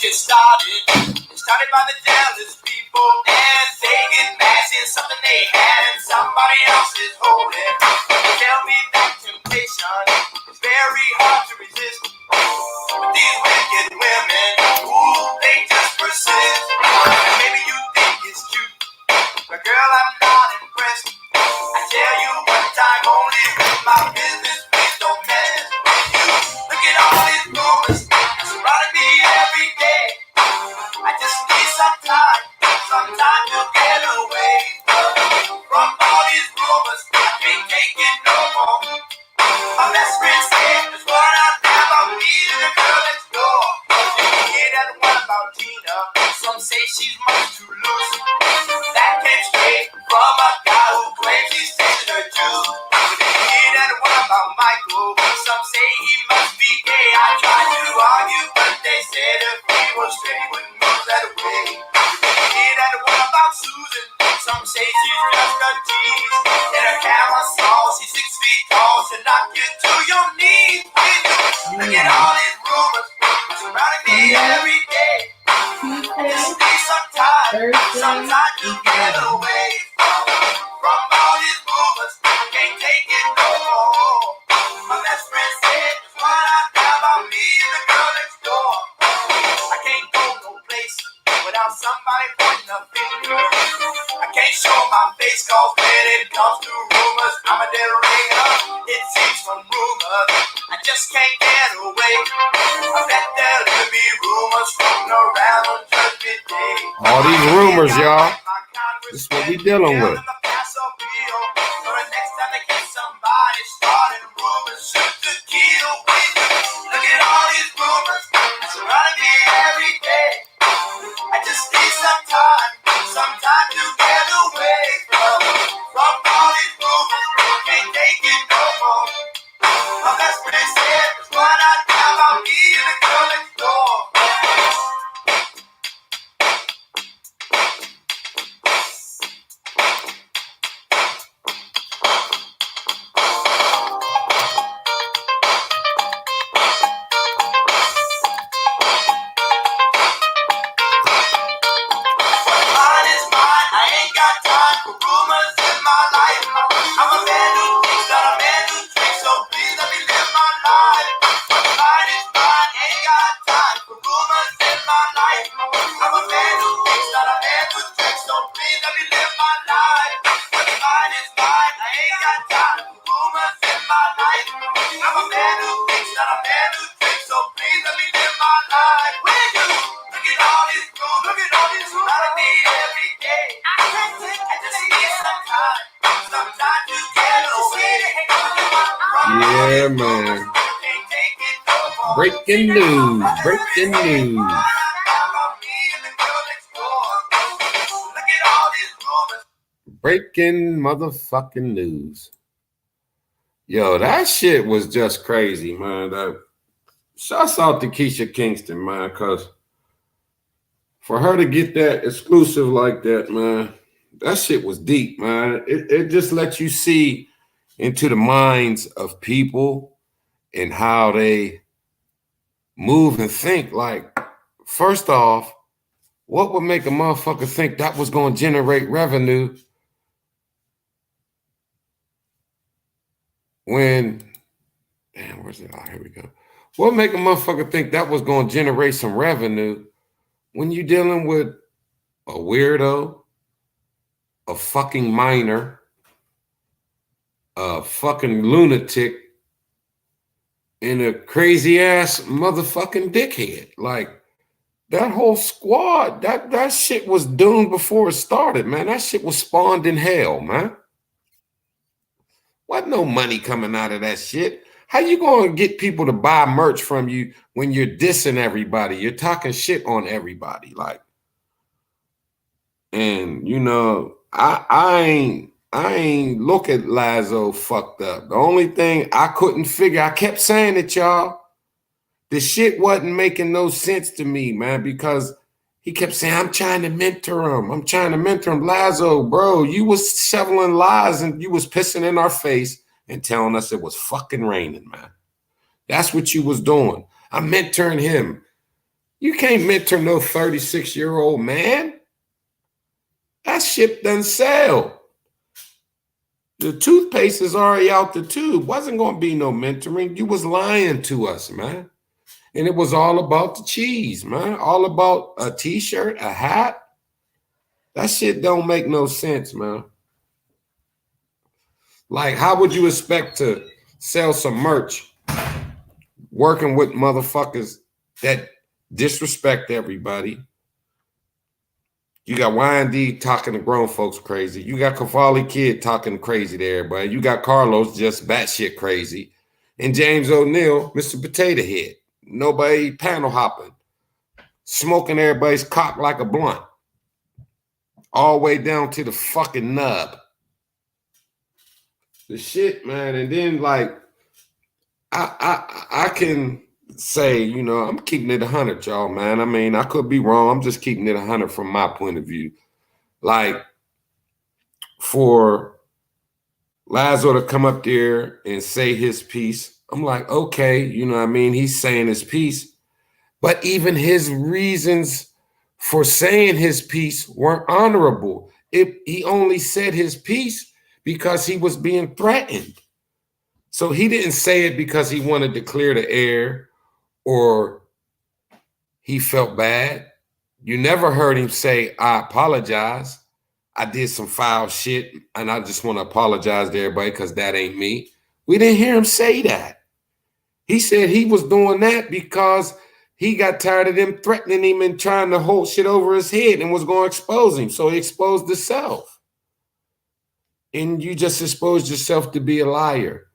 get started. It started by the jealous people, and they get mad in something they had and somebody else is holding. Tell me that temptation is very hard to resist. But these wicked women, ooh, they just persist. And maybe you think it's cute, but girl, I'm not impressed. I tell you one time only, with my business, please don't mess with you. Look at all these rumors surrounding me every day. I just need some time to get away from all these rumors. I can't take it no more. My best friend said there's one out there about me and the girl next door. You hear that one about Tina? Some say she's much too loose. That came straight from a guy who claims he's tasting her juice. You hear that one about Michael? Some say he must be gay. I tried to argue, but they said if he was straight, he wouldn't move that way. You hear that one about Susan? Some say she's just a tease. In a camera saw, she's 6 feet tall, she'll knock you to your knees. Look at all these rumors surrounding me every day. Just need some time to get away from all these rumors. I can't take it no more. My best friend said there's one out there about me and the girl next door. I can't go no place without somebody pointing a finger. I can't show my face, cause when it comes to rumors, I'm a dead ringer. It seems from rumors, I just can't get away. I bet there'll be rumors floating around on Judgment Day. All these rumors, y'all. This is what we dealing with. Next time they get somebody starting rumors, shoot to kill. Look at all these rumors surrounding me every day. I just need some time to get away from all these rumors. Can't take it no more. My best friend said there's one out there about me and the girl next door. Yeah, man. Breaking news. Breaking news. Breaking motherfucking news. Yo, that shit was just crazy, man. Shouts out to Keisha Kingston, man, because for her to get that exclusive like that, man, that shit was deep, man. It just lets you see into the minds of people and how they move and think. Like, first off, what would make a motherfucker think that was going to generate revenue when, damn, where's it? Oh, here we go. What would make a motherfucker think that was going to generate some revenue when you're dealing with a weirdo, a fucking minor, a fucking lunatic, and a crazy ass motherfucking dickhead? Like, that whole squad, that shit was doomed before it started, man. That shit was spawned in hell, man. Wasn't no money coming out of that shit. How you going to get people to buy merch from you when you're dissing everybody? You're talking shit on everybody, like. And you know, I ain't look at Lazo fucked up. The only thing I couldn't figure, I kept saying it, y'all. The shit wasn't making no sense to me, man, because he kept saying, I'm trying to mentor him. I'm trying to mentor him. Lazo, bro, you was shoveling lies and you was pissing in our face and telling us it was fucking raining, man. That's what you was doing. I'm mentoring him. You can't mentor no 36-year-old man. That shit doesn't sell. The toothpaste is already out the tube. Wasn't going to be no mentoring. You was lying to us, man. And it was all about the cheese, man. All about a t-shirt, a hat. That shit don't make no sense, man. Like, how would you expect to sell some merch working with motherfuckers that disrespect everybody? You got Y&D talking to grown folks crazy. You got Cavalli Kid talking crazy to everybody. You got Carlos just batshit crazy. And James O'Neal, Mr. Potato Head. Nobody panel hopping. Smoking everybody's cock like a blunt. All the way down to the fucking nub. The shit, man. And then, like, I can say, you know, I'm keeping it 100, y'all, man. I mean, I could be wrong. I'm just keeping it 100 from my point of view. Like, for Lazo to come up there and say his piece, I'm like, okay, you know what I mean? He's saying his piece. But even his reasons for saying his piece weren't honorable. He only said his piece because he was being threatened. So he didn't say it because he wanted to clear the air or he felt bad. You never heard him say, I apologize. I did some foul shit and I just want to apologize to everybody because that ain't me. We didn't hear him say that. He said he was doing that because he got tired of them threatening him and trying to hold shit over his head and was going to expose him. So he exposed himself. And you just exposed yourself to be a liar.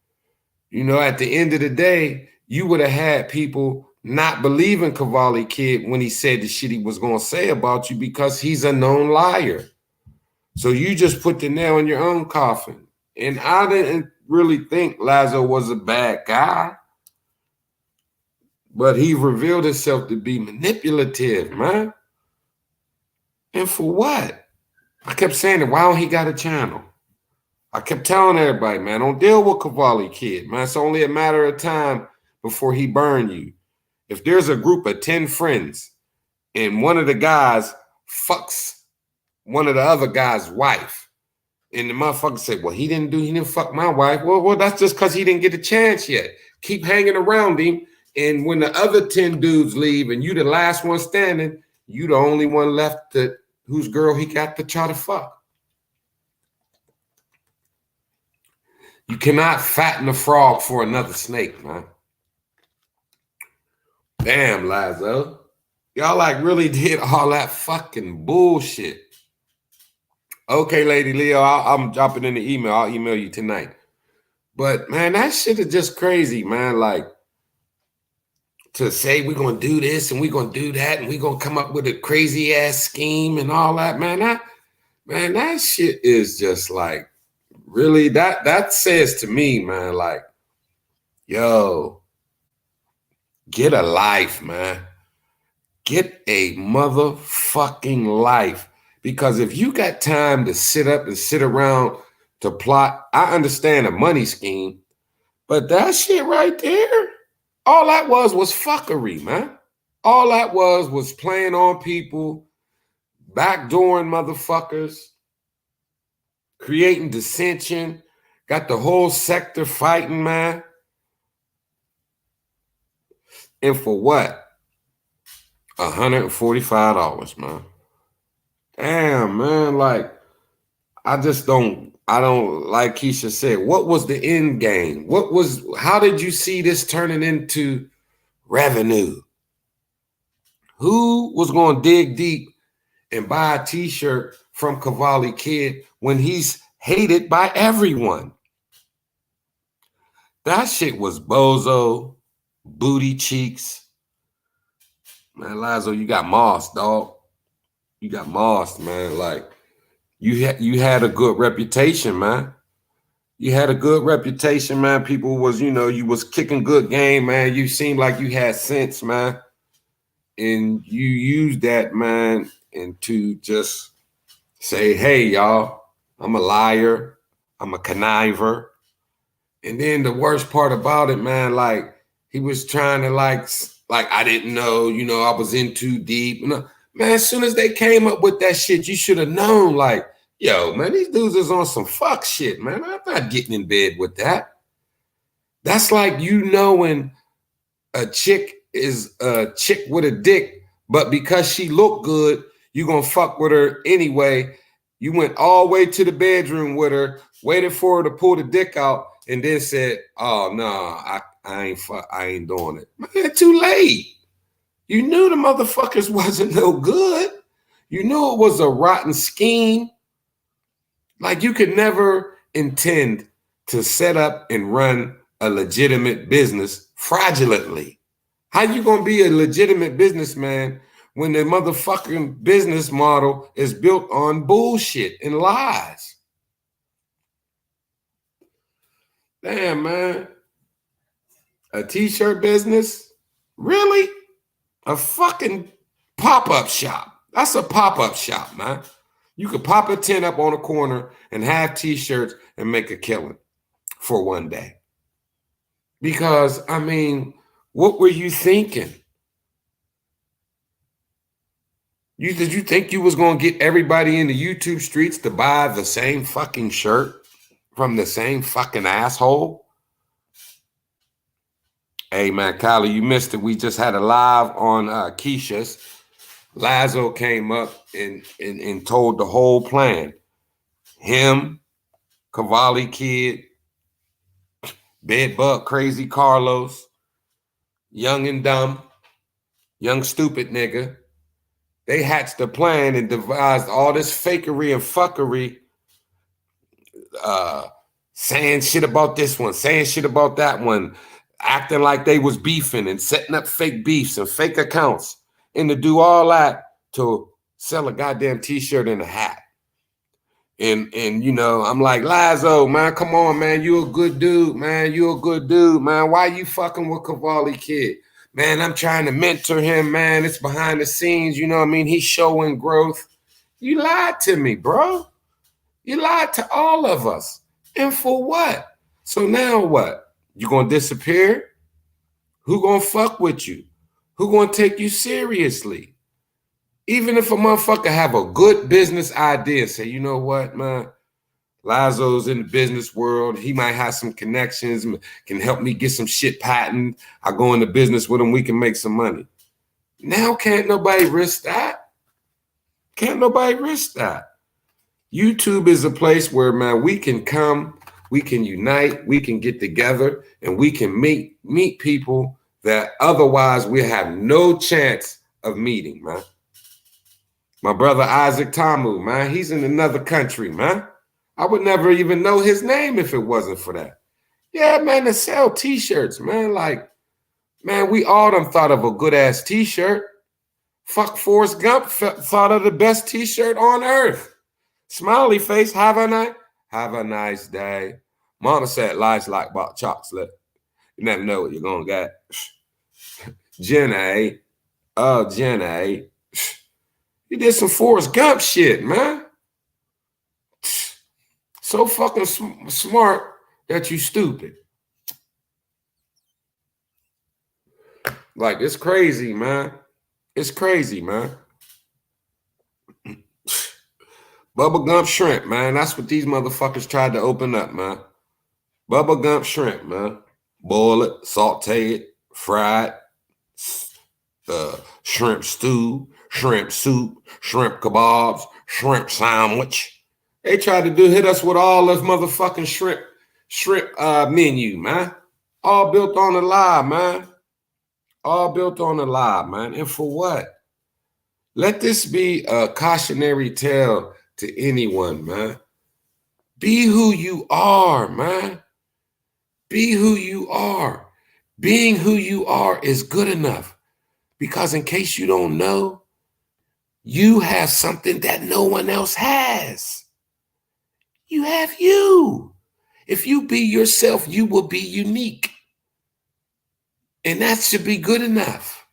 You know, at the end of the day, you would have had people not believing Cavalli Kid when he said the shit he was going to say about you because he's a known liar. So you just put the nail in your own coffin. And I didn't really think Lazo was a bad guy. But he revealed himself to be manipulative, man. And for what? I kept saying it. Why don't he got a channel? I kept telling everybody, man, don't deal with Cavalli Kid, man. It's only a matter of time before he burn you. If there's a group of 10 friends and one of the guys fucks one of the other guy's wife, and the motherfucker said, well, he didn't fuck my wife. Well, that's just because he didn't get a chance yet. Keep hanging around him. And when the other 10 dudes leave and you the last one standing, you the only one left that whose girl he got to try to fuck. You cannot fatten a frog for another snake, man. Damn, Lazo. Y'all like really did all that fucking bullshit. Okay, Lady Leo, I'm dropping in the email. I'll email you tonight. But, man, that shit is just crazy, man. Like, to say we're going to do this and we're going to do that and we're going to come up with a crazy-ass scheme and all that, man. That shit is just like, really, that says to me, man, like, yo, get a life, man. Get a motherfucking life. Because if you got time to sit up and sit around to plot, I understand a money scheme, but that shit right there, all that was fuckery, man. All that was playing on people, backdooring motherfuckers, creating dissension, got the whole sector fighting, man. And for what? $145, man. Damn, man, like, I don't, like Keisha said, what was the end game? How did you see this turning into revenue? Who was going to dig deep and buy a t-shirt from Cavalli Kid when he's hated by everyone? That shit was bozo, booty cheeks. Man, Lazo, you got moss, dog. You got moss, man. Like, you had a good reputation, man. You had a good reputation, man. People was, you was kicking good game, man. You seemed like you had sense, man. And you used that, man, and to just say, hey, y'all, I'm a liar. I'm a conniver. And then the worst part about it, man, like, he was trying to, like, Like, I didn't know, I was in too deep. Man, as soon as they came up with that shit, you should have known, like, yo, man, these dudes is on some fuck shit, man. I'm not getting in bed with that. That's like knowing a chick is a chick with a dick, but because she looked good, you gonna fuck with her anyway. You went all the way to the bedroom with her, waited for her to pull the dick out, and then said, "Oh no, I ain't doing it." Man, too late. You knew the motherfuckers wasn't no good. You knew it was a rotten scheme. Like, you could never intend to set up and run a legitimate business fraudulently. How you gonna be a legitimate businessman when the motherfucking business model is built on bullshit and lies? Damn, man. A t-shirt business? Really? A fucking pop-up shop. That's a pop-up shop, man. You could pop a tent up on a corner and have t-shirts and make a killing for one day. Because, I mean, what were you thinking? Did you think you was going to get everybody in the YouTube streets to buy the same fucking shirt from the same fucking asshole? Hey, man, Kylie, you missed it. We just had a live on Keisha's. Lazo came up and told the whole plan. Him, Cavalli Kid, Bedbug Crazy Carlos, Young and Dumb, Young Stupid Nigga. They hatched a plan and devised all this fakery and fuckery, saying shit about this one, saying shit about that one, acting like they was beefing and setting up fake beefs and fake accounts, and to do all that to sell a goddamn t-shirt and a hat. And I'm like, Lazo, man, come on, man. You a good dude, man. You a good dude, man. Why you fucking with Cavalli Kid? Man, I'm trying to mentor him, man. It's behind the scenes, you know what I mean? He's showing growth. You lied to me, bro. You lied to all of us. And for what? So now what? You gonna disappear? Who gonna fuck with you? Who gonna take you seriously? Even if a motherfucker have a good business idea, say, you know what, man? Lazo's in the business world. He might have some connections, can help me get some shit patented. I go into business with him. We can make some money. Now can't nobody risk that. Can't nobody risk that. YouTube is a place where, man, we can come, we can unite, we can get together, and we can meet people that otherwise we have no chance of meeting, man. My brother Isaac Tamu, man, he's in another country, man. I would never even know his name if it wasn't for that. Yeah, man, to sell t-shirts, man. Like, man, we all done thought of a good-ass t-shirt. Fuck, Forrest Gump thought of the best t-shirt on earth. Smiley face, have a nice day. Mama said life's like about chocolate. You never know what you're gonna get. Jenny, oh, Jenny. You did some Forrest Gump shit, man. So fucking smart that you stupid. Like, it's crazy, man. It's crazy, man. Bubba Gump Shrimp, man. That's what these motherfuckers tried to open up, man. Bubba Gump Shrimp, man. Boil it, saute it, fry it, shrimp stew, shrimp soup, shrimp kebabs, shrimp sandwich. They tried to hit us with all this motherfucking shrimp menu, man. All built on a lie, man. All built on a lie, man. And for what? Let this be a cautionary tale to anyone, man. Be who you are, man. Be who you are. Being who you are is good enough. Because in case you don't know, you have something that no one else has. You have you. If you be yourself, you will be unique. And that should be good enough.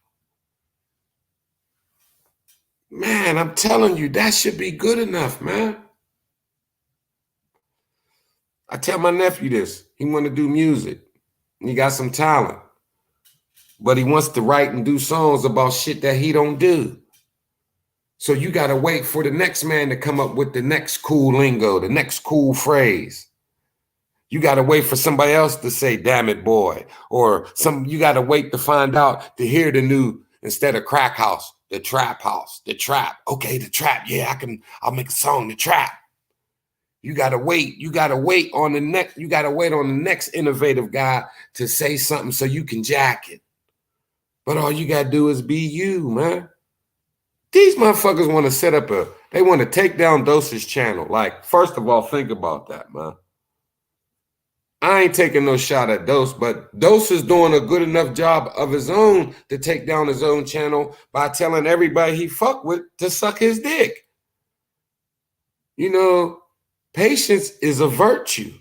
Man, I'm telling you, that should be good enough, man. I tell my nephew this. He want to do music. He got some talent. but he wants to write and do songs about shit that he don't do. So you got to wait for the next man to come up with the next cool lingo, the next cool phrase. You got to wait for somebody else to say, damn it, boy. Or you got to wait to find out to hear the new, instead of crack house, the trap house, the trap. Okay, the trap. Yeah, I'll make a song, the trap. You got to wait. You got to wait on the next. You got to wait on the next innovative guy to say something so you can jack it. But all you got to do is be you, man. These motherfuckers want to set up they want to take down Dose's channel. Like, first of all, think about that, man. I ain't taking no shot at Dose, but Dose is doing a good enough job of his own to take down his own channel by telling everybody he fuck with to suck his dick. You know, patience is a virtue.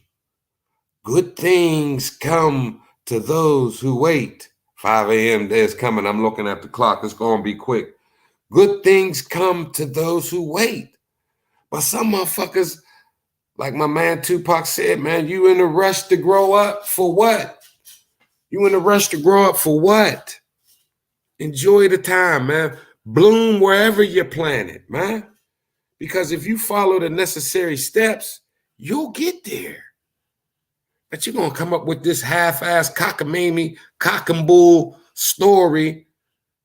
Good things come to those who wait. 5 a.m. is coming. I'm looking at the clock. It's going to be quick. Good things come to those who wait. But some motherfuckers, like my man Tupac said, man, you in a rush to grow up for what? You in a rush to grow up for what? Enjoy the time, man. Bloom wherever you're planted, man. Because if you follow the necessary steps, you'll get there. But you're going to come up with this half-ass cockamamie, cock and bull story.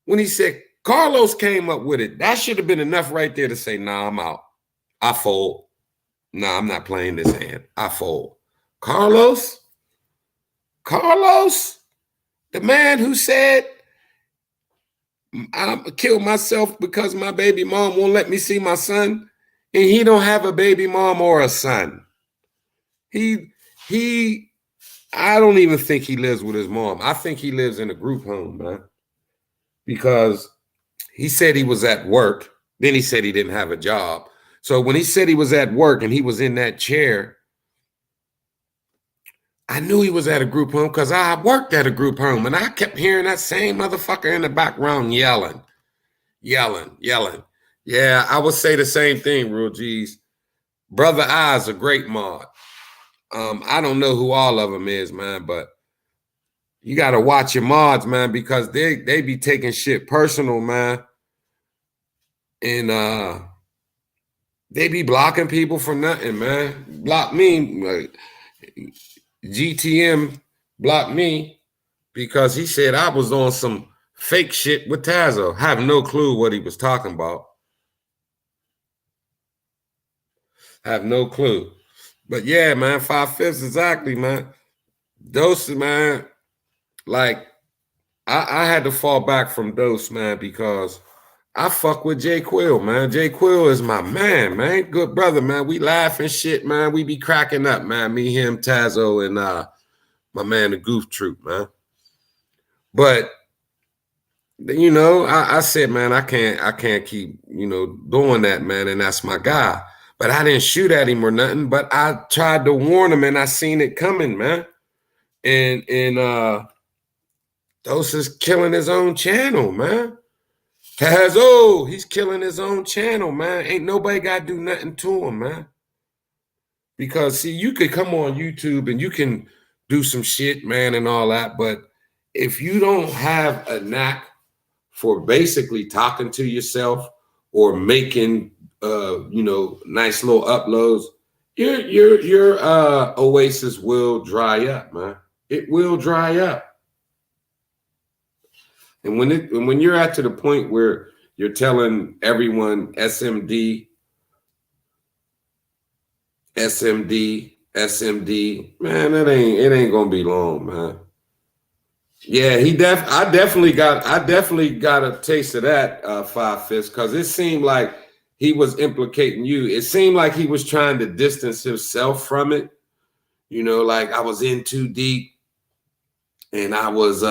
When he said, Carlos came up with it, that should have been enough right there to say, nah, I'm out. I fold. Nah, I'm not playing this hand. I fold. Carlos, the man who said, I'm gonna kill myself because my baby mom won't let me see my son, and he don't have a baby mom or a son. I don't even think he lives with his mom. I think he lives in a group home, man. Because he said he was at work. Then he said he didn't have a job. So when he said he was at work and he was in that chair, I knew he was at a group home because I worked at a group home and I kept hearing that same motherfucker in the background yelling. Yeah, I would say the same thing, Real G's. Brother I's a great mod. I don't know who all of them is, man, but you got to watch your mods, man, because they be taking shit personal, man. And they be blocking people for nothing, man. Block me. Like, GTM blocked me because he said I was on some fake shit with Tazo. I have no clue what he was talking about. I have no clue. But yeah, man, 5/5 exactly, man. Dose, man, like I had to fall back from Dose, man, because I fuck with Jay Quill, man. Jay Quill is my man, man. Good brother, man. We laugh and shit, man. We be cracking up, man. Me, him, Tazo, and my man, the Goof Troop, man. But you know, I said, man, I can't keep, you know, doing that, man. And that's my guy. But I didn't shoot at him or nothing. But I tried to warn him, and I seen it coming, man. And Dose is killing his own channel, man. He's killing his own channel, man. Ain't nobody got to do nothing to him, man. Because, see, you could come on YouTube and you can do some shit, man, and all that. But if you don't have a knack for basically talking to yourself or making, you know, nice little uploads, your oasis will dry up, man. It will dry up. And when you're at to the point where you're telling everyone SMD, man, it ain't gonna be long, man. Yeah, I definitely got a taste of that 5/5 because it seemed like he was implicating you. It seemed like he was trying to distance himself from it. You know, like I was in too deep and I was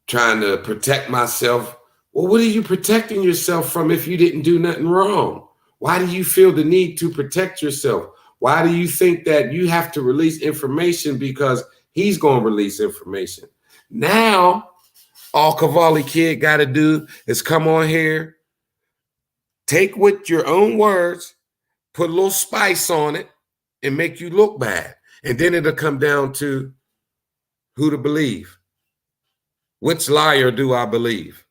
trying to protect myself. Well, what are you protecting yourself from if you didn't do nothing wrong? Why do you feel the need to protect yourself? Why do you think that you have to release information because he's going to release information? Now, all Cavalli Kid got to do is come on here, take with your own words, put a little spice on it, and make you look bad. And then it'll come down to who to believe. Which liar do I believe?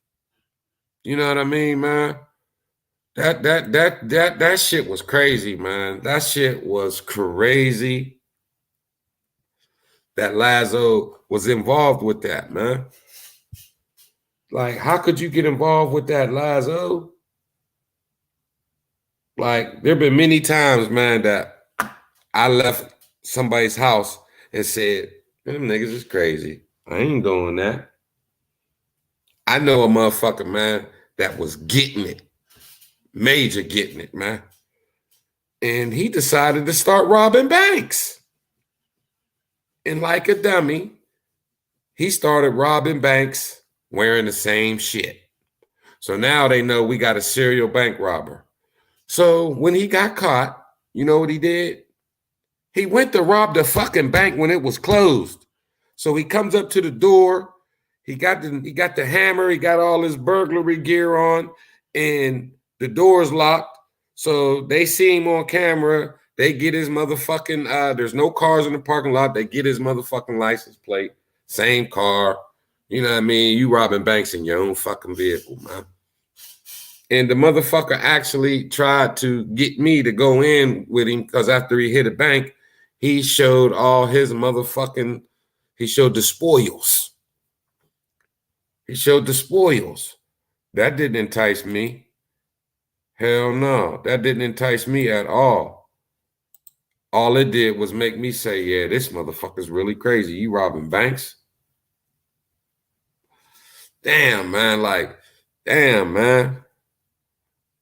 You know what I mean, man? That shit was crazy, man. That shit was crazy that Lazo was involved with that, man. Like, how could you get involved with that, Lazo? Like, there have been many times, man, that I left somebody's house and said, them niggas is crazy. I ain't doing that. I know a motherfucker, man, that was getting it. Major getting it, man. And he decided to start robbing banks. And like a dummy, he started robbing banks wearing the same shit. So now they know we got a serial bank robber. So when he got caught, you know what he did? He went to rob the fucking bank when it was closed. So he comes up to the door. He got the hammer. He got all his burglary gear on, and the door's locked. So they see him on camera. They get his motherfucking. There's no cars in the parking lot. They get his motherfucking license plate. Same car. You know what I mean? You robbing banks in your own fucking vehicle, man. And the motherfucker actually tried to get me to go in with him because after he hit a bank, he showed all his motherfucking, he showed the spoils. He showed the spoils. That didn't entice me. Hell no, that didn't entice me at all. All it did was make me say, yeah, this motherfucker's really crazy. You robbing banks? Damn, man, like, damn, man.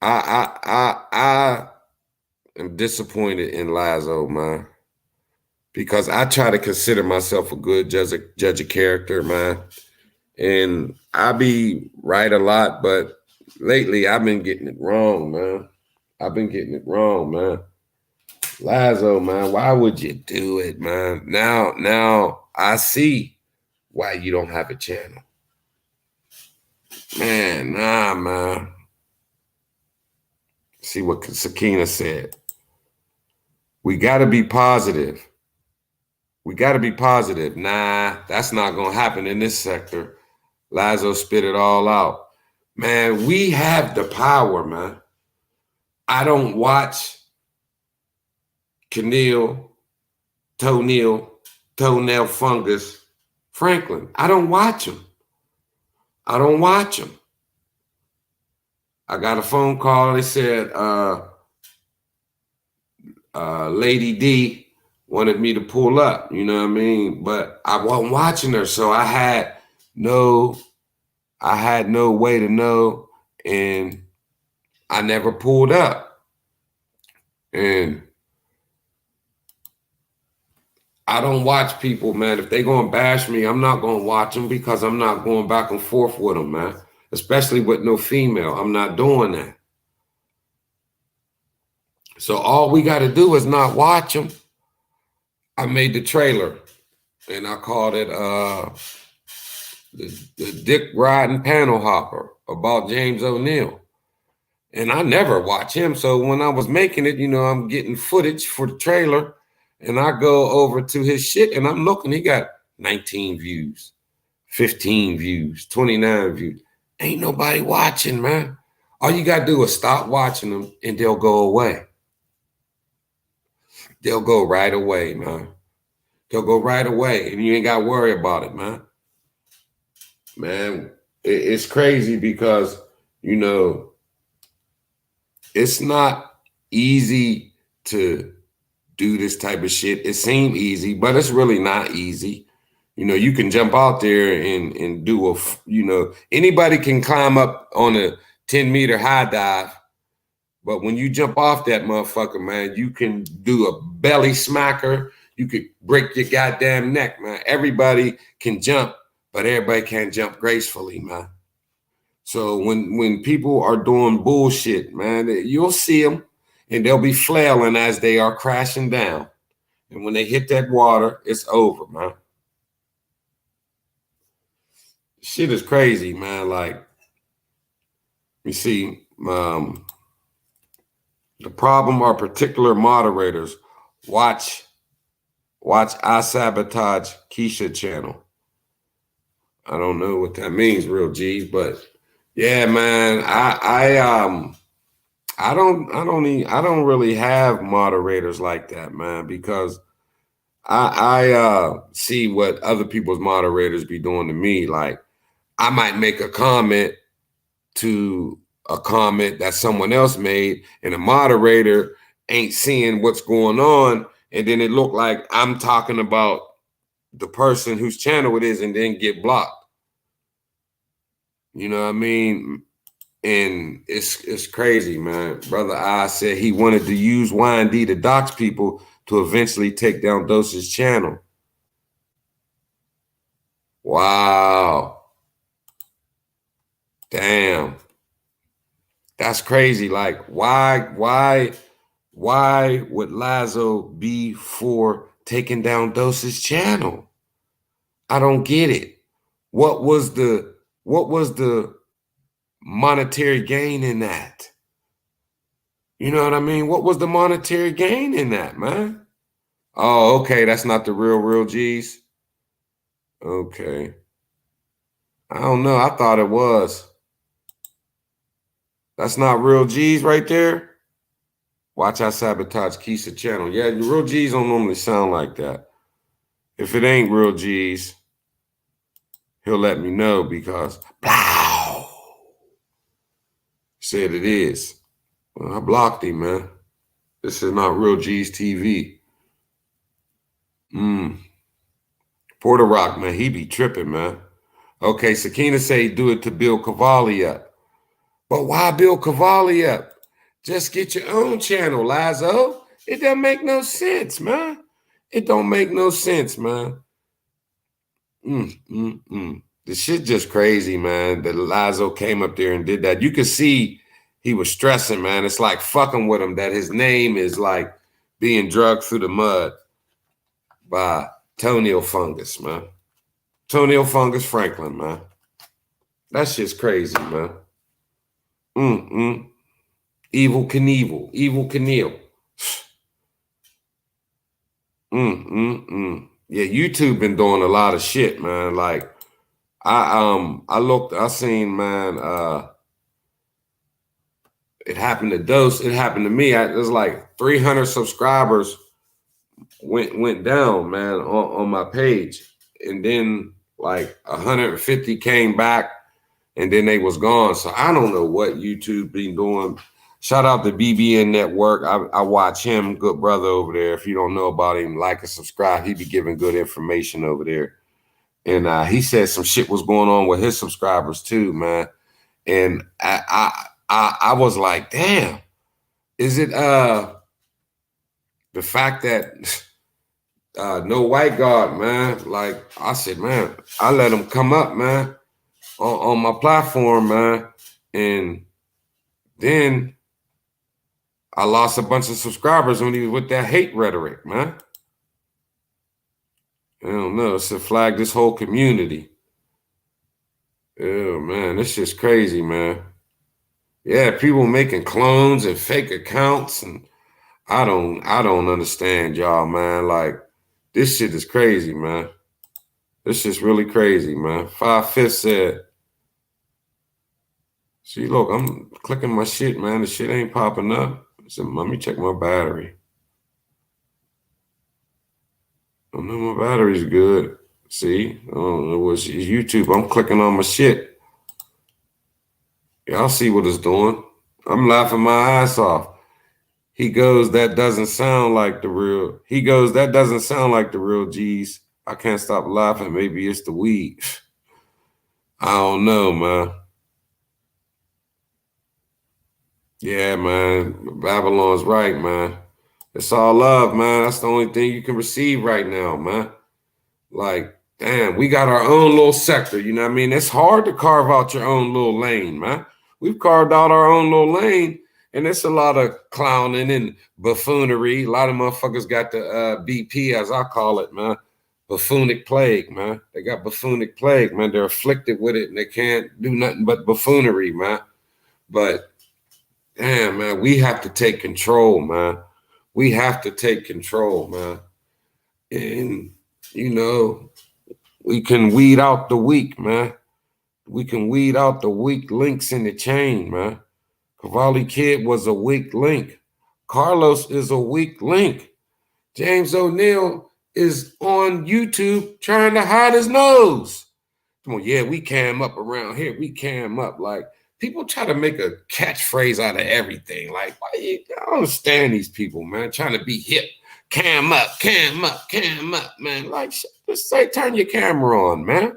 I am disappointed in Lazo, man. Because I try to consider myself a good judge of character, man. And I be right a lot, but lately I've been getting it wrong, man. I've been getting it wrong, man. Lazo, man, why would you do it, man? Now I see why you don't have a channel. Man, nah, man. See what Sakina said. We got to be positive. We got to be positive. Nah, that's not going to happen in this sector. Lazo spit it all out. Man, we have the power, man. I don't watch Toenail Fungus, Franklin. I don't watch him. I don't watch him. I got a phone call. They said Lady D wanted me to pull up, you know what I mean? But I wasn't watching her, so I had no way to know, and I never pulled up. And I don't watch people, man. If they gonna bash me, I'm not gonna watch them because I'm not going back and forth with them, man. Especially with no female. I'm not doing that. So all we got to do is not watch them. I made the trailer, and I called it the Dick Riding Panel Hopper about James O'Neill. And I never watch him. So when I was making it, you know, I'm getting footage for the trailer, and I go over to his shit, and I'm looking. He got 19 views, 15 views, 29 views. Ain't nobody watching, man. All you got to do is stop watching them, and they'll go away. They'll go right away, man. They'll go right away, and you ain't got to worry about it, man. Man, it's crazy because, you know, it's not easy to do this type of shit. It seems easy, but it's really not easy. You know, you can jump out there and do anybody can climb up on a 10-meter high dive. But when you jump off that motherfucker, man, you can do a belly smacker. You could break your goddamn neck, man. Everybody can jump, but everybody can't jump gracefully, man. So when people are doing bullshit, man, you'll see them, and they'll be flailing as they are crashing down. And when they hit that water, it's over, man. Shit is crazy, man. Like, you see, the problem are particular moderators. Watch I Sabotage Keisha channel. I don't know what that means, real G's, but yeah, man, I don't really have moderators like that, man, because I see what other people's moderators be doing to me. Like I might make a comment to a comment that someone else made, and the moderator ain't seeing what's going on, and then it look like I'm talking about the person whose channel it is, and then get blocked. You know what I mean? And it's crazy, man. Brother I said he wanted to use YND to dox people to eventually take down Dose's channel. Wow. Damn. That's crazy. Like, why would Lazo be for taking down Dose's channel? I don't get it. What was the monetary gain in that? You know what I mean? What was the monetary gain in that, man? Oh, okay. That's not the real G's. Okay. I don't know. I thought it was. That's not real G's right there. Watch I sabotage Keisha channel. Yeah, the real G's don't normally sound like that. If it ain't real G's, he'll let me know because blow. Said it is. Well, I blocked him, man. This is not real G's TV. Porter Rock, man, he be tripping, man. Okay, Sakina say do it to build Cavalli up. But why build Cavalli up? Just get your own channel, Lazo. It doesn't make no sense, man. It don't make no sense, man. The shit just crazy, man. That Lazo came up there and did that. You could see he was stressing, man. It's like fucking with him that his name is like being drugged through the mud by toenail fungus, man. Toenail fungus Franklin, man. That shit's crazy, man. Evil Knievel. Evil Knievel. Yeah, YouTube been doing a lot of shit, man. Like I seen, man, it happened to Dose, it happened to me. It was like 300 subscribers went down, man, on my page. And then like 150 came back and then they was gone. So I don't know what YouTube been doing. Shout out to BBN Network. I watch him, good brother over there. If you don't know about him, like and subscribe. He be giving good information over there. And he said some shit was going on with his subscribers too, man. And I was like, damn, is it the fact that no white guard, man? Like I said, man, I let him come up, man, on my platform, man. And then I lost a bunch of subscribers when he was with that hate rhetoric, man. I don't know. It's a flag this whole community. Oh man, this shit's crazy, man. Yeah, people making clones and fake accounts, and I don't understand y'all, man. Like this shit is crazy, man. This shit's really crazy, man. 5/5 said, see, look, I'm clicking my shit, man. The shit ain't popping up. So let me check my battery. I know my battery's good. See, I don't know what's YouTube. I'm clicking on my shit. Y'all see what it's doing. I'm laughing my ass off. He goes, that doesn't sound like the real. He goes, that doesn't sound like the real G's. I can't stop laughing. Maybe it's the weed. I don't know, man. Yeah, man. Babylon's right, man. It's all love, man. That's the only thing you can receive right now, man. Like, damn, we got our own little sector. You know what I mean? It's hard to carve out your own little lane, man. We've carved out our own little lane, and it's a lot of clowning and buffoonery. A lot of motherfuckers got the BP, as I call it, man. Buffoonic plague, man. They got buffoonic plague, man. They're afflicted with it, and they can't do nothing but buffoonery, man. But damn, man, we have to take control, man. We have to take control, man. And, you know, We can weed out the weak, man. We can weed out the weak links in the chain, man. Cavalli Kid was a weak link. Carlos is a weak link. James O'Neal is on YouTube trying to hide his nose. Come on, yeah, we cam up around here. We cam up. Like, people try to make a catchphrase out of everything. Like, why you, I don't understand these people, man, trying to be hip. Cam up, cam up, cam up, man. Like, just say, turn your camera on, man.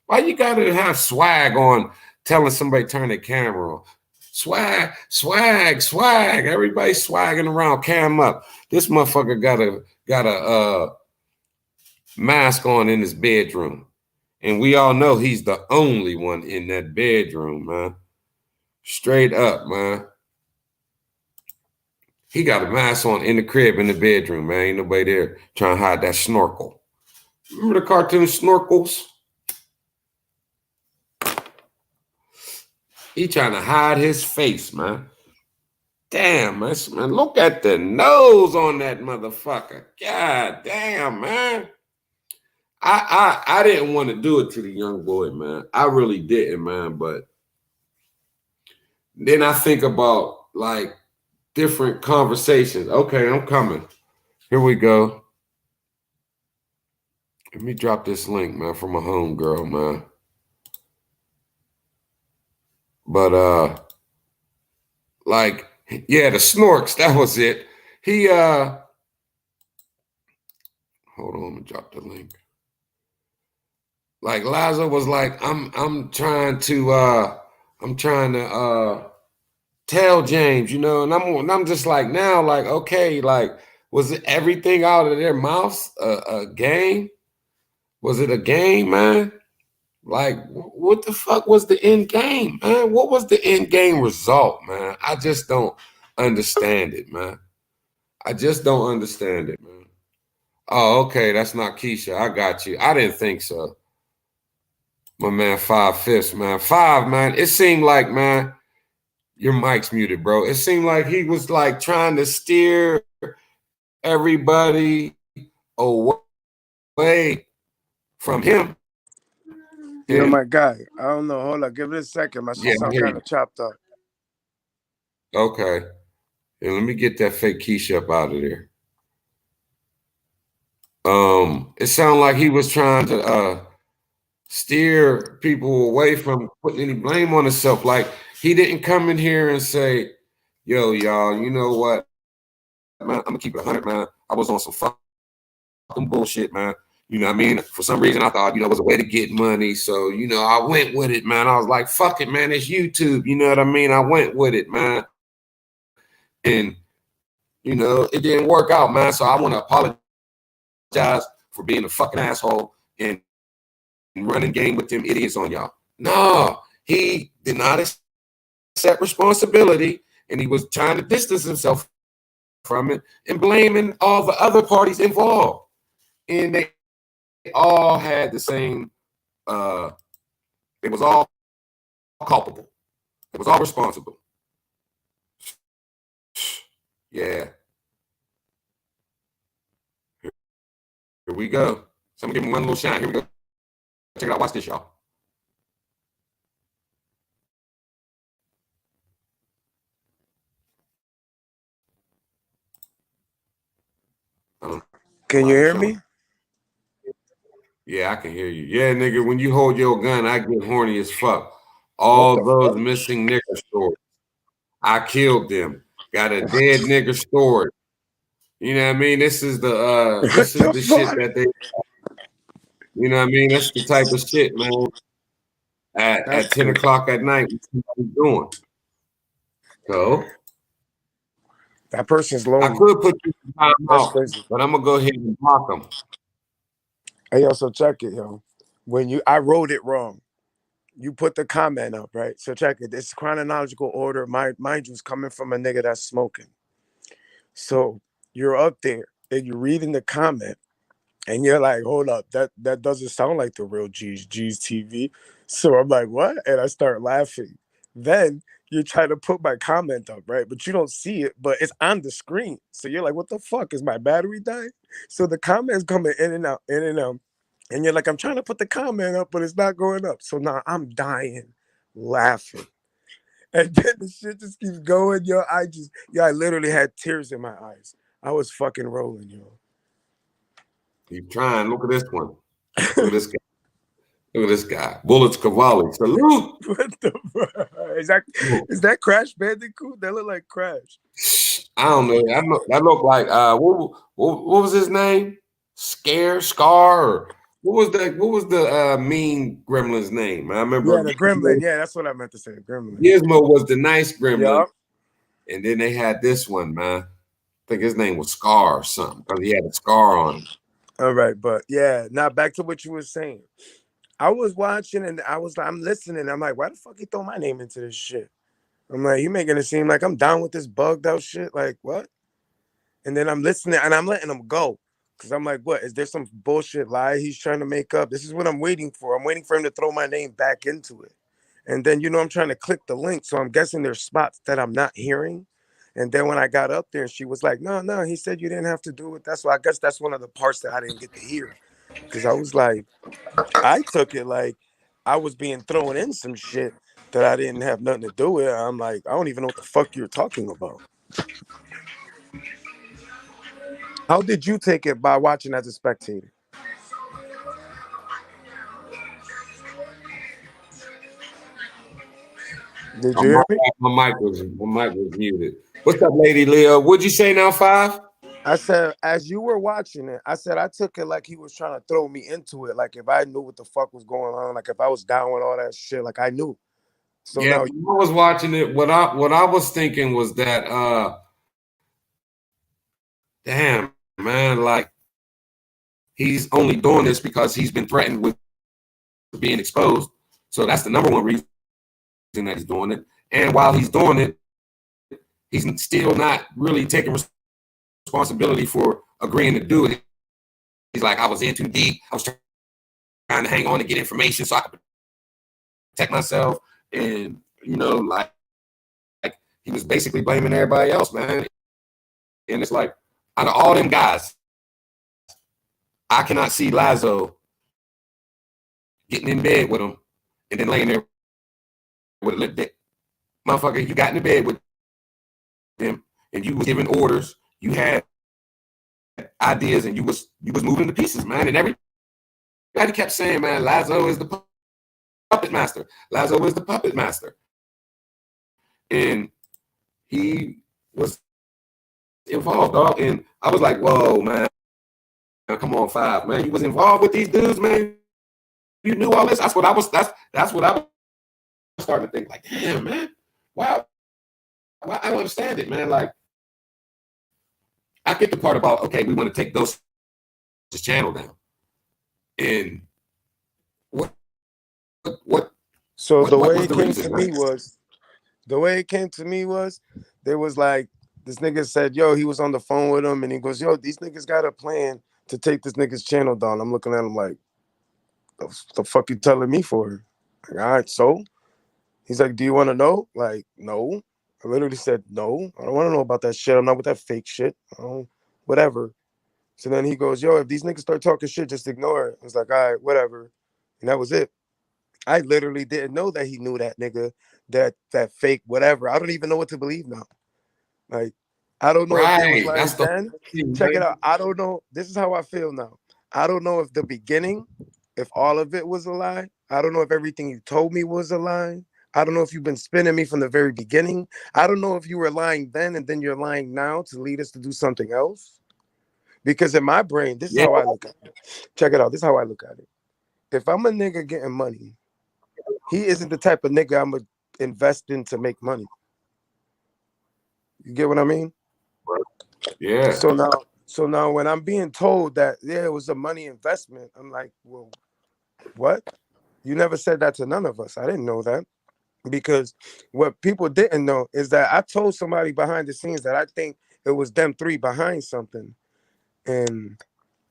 Why you gotta have swag on telling somebody turn their camera on? Swag, swag, swag. Everybody swagging around, cam up. This motherfucker got a mask on in his bedroom. And we all know he's the only one in that bedroom, man. Straight up, man. He got a mask on in the crib in the bedroom, man. Ain't nobody there trying to hide that snorkel. Remember the cartoon Snorkels? He trying to hide his face, man. Damn, man. Look at the nose on that motherfucker. God damn, man. I didn't want to do it to the young boy, man. I really didn't, man. But then I think about, like, different conversations. Okay, I'm coming. Here we go. Let me drop this link, man, from a homegirl, man. But like, yeah, the Snorks, that was it. He hold on, let me drop the link. Like, Lazo was like, I'm trying to tell James, you know, and I'm just like, now, like, okay, like, was it everything out of their mouths a game? Was it a game, man? Like, what the fuck was the end game, man? What was the end game result, man? I just don't understand it, man. I just don't understand it, man. Oh, okay, that's not Keisha. I got you. I didn't think so. My man, 5/5, man. 5, man. It seemed like, man, your mic's muted, bro. It seemed like he was like trying to steer everybody away from him. You're my guy. I don't know. Hold on. Give it a second. My shit sound kind of chopped up. Okay. And let me get that fake Keisha up out of there. It sounded like he was trying to steer people away from putting any blame on himself. Like, he didn't come in here and say, yo, y'all, you know what, man, I'm gonna keep it 100, man. I was on some fucking bullshit, man. You know what I mean? For some reason, I thought, you know, it was a way to get money. So, you know, I went with it, man. I was like, fuck it, man. It's YouTube. You know what I mean? I went with it, man. And, you know, it didn't work out, man. So I want to apologize for being a fucking asshole and running game with them idiots on y'all. No, he did not accept responsibility, and he was trying to distance himself from it and blaming all the other parties involved. And they all had the same, it was all culpable. It was all responsible. Yeah. Here we go. So I'm gonna give him one little shine. Here we go. Check it out. Watch this, y'all. Can you hear me? Yeah, I can hear you. Yeah, nigga, when you hold your gun, I get horny as fuck. All those missing nigger stories. I killed them. Got a dead nigger story. You know what I mean? This is the shit that they, you know what I mean? That's the type of shit, man. At 10 o'clock at night, what doing. So that person's lonely. I could put you in time out, but I'm gonna go ahead and block them. Hey, yo, so check it, yo. I wrote it wrong. You put the comment up, right? So check it. It's chronological order. Mind you, it's coming from a nigga that's smoking. So you're up there and you're reading the comment, and you're like, hold up, that doesn't sound like the real G's TV. So I'm like, what? And I start laughing. Then you're trying to put my comment up, right? But you don't see it, but it's on the screen. So you're like, what the fuck? Is my battery dying? So the comments coming in and out, in and out. And you're like, I'm trying to put the comment up, but it's not going up. So now I'm dying laughing. And then the shit just keeps going, yo. I literally had tears in my eyes. I was fucking rolling, yo. You trying? Look at this one. Look at this guy. Look at this guy. Bullets Cavalli. Salute. What the fuck? Is that Crash Bandicoot? That look like Crash. I don't know. That looked like what was his name? Scar. Or what was the mean gremlin's name? I remember Yeah, the Gremlin. Yeah, that's what I meant to say. Gremlin. Gizmo was the nice gremlin. Yup. And then they had this one, man. I think his name was Scar or something because he had a scar on him. All right, but yeah, now back to what you were saying. I was watching and I'm listening. I'm like, why the fuck he throw my name into this shit? I'm like, you making it seem like I'm down with this bugged out shit. Like, what? And then I'm listening and I'm letting him go. Cause I'm like, what? Is there some bullshit lie he's trying to make up? This is what I'm waiting for. I'm waiting for him to throw my name back into it. And then, I'm trying to click the link. So I'm guessing there's spots that I'm not hearing. And then when I got up there, she was like, no, he said you didn't have to do it. That's why I guess that's one of the parts that I didn't get to hear. Cause I was like, I took it like I was being thrown in some shit that I didn't have nothing to do with. I'm like, I don't even know what the fuck you're talking about. How did you take it by watching as a spectator? Did you hear me? My mic was muted. What's up, Lady Leo? What'd you say now, 5? I said, as you were watching it, I said I took it like he was trying to throw me into it. Like if I knew what the fuck was going on, like if I was down with all that shit, like I knew. So Yeah, now, when I was watching it, what I was thinking was that damn man, like he's only doing this because he's been threatened with being exposed. So that's the number one reason that he's doing it. And while he's doing it, he's still not really taking responsibility for agreeing to do it. He's like, I was in too deep. I was trying to hang on to get information so I could protect myself. And, like he was basically blaming everybody else, man. And it's like, out of all them guys, I cannot see Lazo getting in bed with him and then laying there with a limp dick. Motherfucker, you got in the bed with him and you was giving orders. You had ideas and you was moving the pieces, man. And everybody kept saying, man, Lazo is the puppet master. Lazo is the puppet master. And he was involved, dog. And I was like, whoa, man. Come on, 5, man. You was involved with these dudes, man. You knew all this. That's what I was starting to think. Like, damn, man. Wow. I don't understand it, man. Like, I get the part about, okay, we want to take this channel down. And so the way it came to me was, there was like, this nigga said, yo, he was on the phone with him and he goes, yo, these niggas got a plan to take this nigga's channel down. I'm looking at him like, the fuck you telling me for? Like, all right, so he's like, do you want to know? Like, no. I literally said, no, I don't want to know about that shit. I'm not with that fake shit. Whatever. So then he goes, yo, if these niggas start talking shit, just ignore it. I was like, all right, whatever. And that was it. I literally didn't know that he knew that nigga, that fake whatever. I don't even know what to believe now. Like, I don't know if it was like that's then. Check it out. I don't know. This is how I feel now. I don't know if the beginning, if all of it was a lie. I don't know if everything you told me was a lie. I don't know if you've been spinning me from the very beginning. I don't know if you were lying then and then you're lying now to lead us to do something else. Because in my brain, this is how I look at it. Check it out. This is how I look at it. If I'm a nigga getting money, he isn't the type of nigga I'm going to invest in to make money. You get what I mean? Yeah. So now when I'm being told that, yeah, it was a money investment, I'm like, well, what? You never said that to none of us. I didn't know that. Because what people didn't know is that I told somebody behind the scenes that I think it was them 3 behind something. And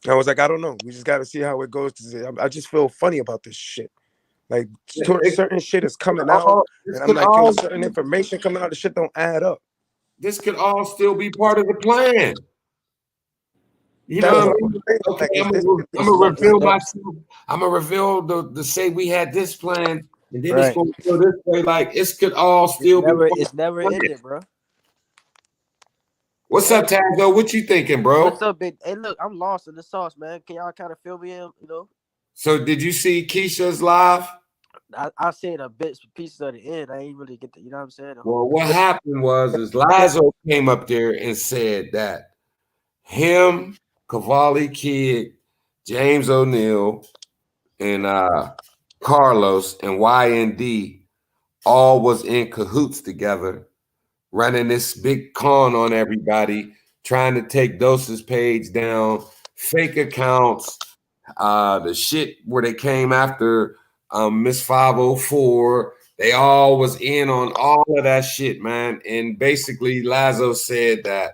I was like, I don't know. We just got to see how it goes. I just feel funny about this shit. Like, certain shit is coming out. And I'm like, yo, certain information coming out, the shit don't add up. This could all still be part of the plan. You That's know what what I I'm mean? saying. Okay, Like, is this I'm It's gonna never, reveal myself. I'm gonna reveal the say we had this plan, and then it's right. gonna go this way. Like it could all still be part It's of never the plan. ended, bro. What's up, Tazo? What you thinking, What's bro? up, big? Hey, look, I'm lost in the sauce, man. Can y'all kind of fill me in? You know, So did you see Keisha's live? I seen a bits pieces of the end. I ain't really get the, you know what I'm saying? The Well, whole. what happened was is Lazo came up there and said that him, Cavalli Kid, James O'Neal, and Carlos and YND all was in cahoots together, running this big con on everybody, trying to take Dosa's page down, fake accounts, the shit where they came after Miss 504. They all was in on all of that shit, man. And basically, Lazo said that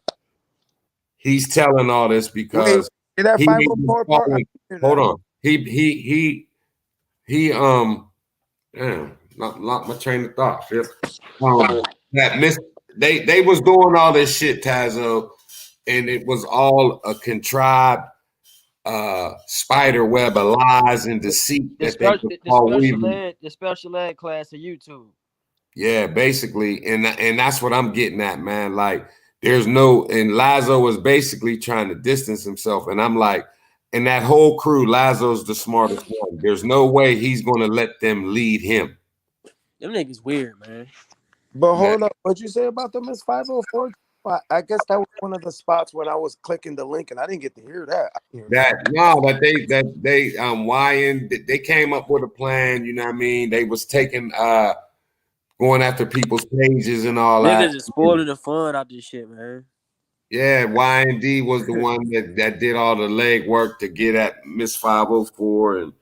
he's telling all this wait, because is that he was 504 part? I calling. didn't hear Hold that. on. He damn, not my train of thought, Phil. That miss they was doing all this shit, Tazo, and it was all a contrived spider web of lies and deceit that they was all weaving. The special ed class of YouTube. Yeah, basically, and that's what I'm getting at, man. Like, there's no, and Lazo was basically trying to distance himself, and I'm like, and that whole crew, Lazo's the smartest one. There's no way he's going to let them lead him. Them niggas weird, man. But That, hold up, what you say about the Miss 504? I guess that was one of the spots when I was clicking the link and I didn't get to hear that. I didn't hear that that. no, that they YN they came up with a plan. You know what I mean? They was taking going after people's pages and all that. Niggas is spoiling the fun out this shit, man. Yeah, YND was the one that did all the leg work to get at Miss 504, and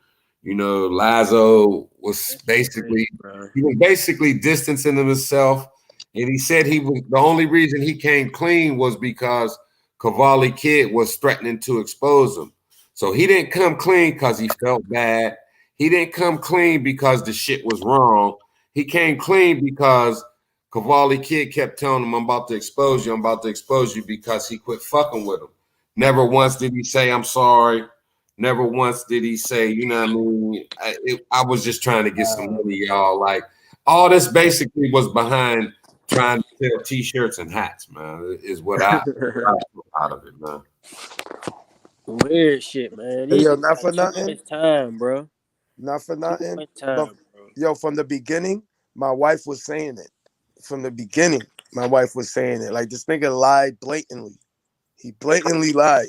you know, Lazo was That shit crazy, basically bro. he was basically distancing himself, and he said he was the only reason he came clean was because Cavalli Kid was threatening to expose him. So he didn't come clean because he felt bad. He didn't come clean because the shit was wrong. He came clean because Cavalli Kid kept telling him, I'm about to expose you. I'm about to expose you because he quit fucking with him. Never once did he say, I'm sorry. Never once did he say, you know what I mean? I was just trying to get some money, y'all. Like, all this basically was behind trying to sell t-shirts and hats, man, is what I took out of it, man. Weird shit, man. Hey, This yo, shit not got for too nothing. much time, bro. Not for Too nothing. much But time, bro. yo, from the beginning, my wife was saying it. From the beginning, my wife was saying it. Like, this nigga lied blatantly. He blatantly lied.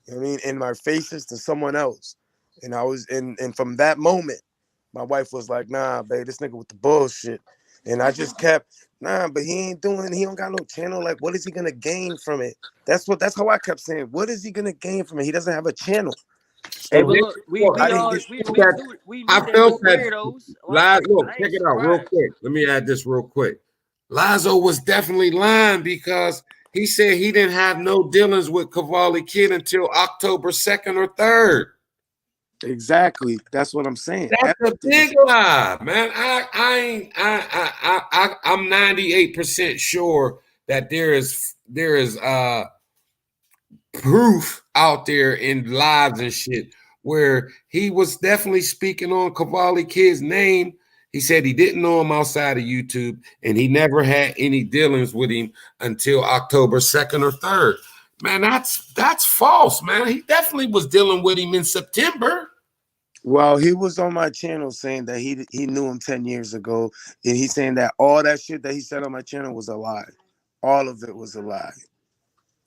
You know what I mean? In my faces to someone else. And I was and from that moment, my wife was like, nah, babe, this nigga with the bullshit. And I just kept, nah, but he don't got no channel. Like, what is he gonna gain from it? That's how I kept saying. What is he gonna gain from it? He doesn't have a channel. Hey, So but Then look, I didn't get we I knew they felt was that. weirdos. Like, Look, I check ain't it out real surprised. quick. Let me add this real quick. Lazo was definitely lying because he said he didn't have no dealings with Cavalli Kid until October 2nd or 3rd. exactly. That's what I'm saying. That's a Everything big is lie, man. I'm 98% sure that there is proof out there in lives and shit where he was definitely speaking on Cavalli Kid's name. He said he didn't know him outside of YouTube, and he never had any dealings with him until October 2nd or 3rd. Man, that's false, man. He definitely was dealing with him in September. well, he was on my channel saying that he knew him 10 years ago, and he's saying that all that shit that he said on my channel was a lie. All of it was a lie.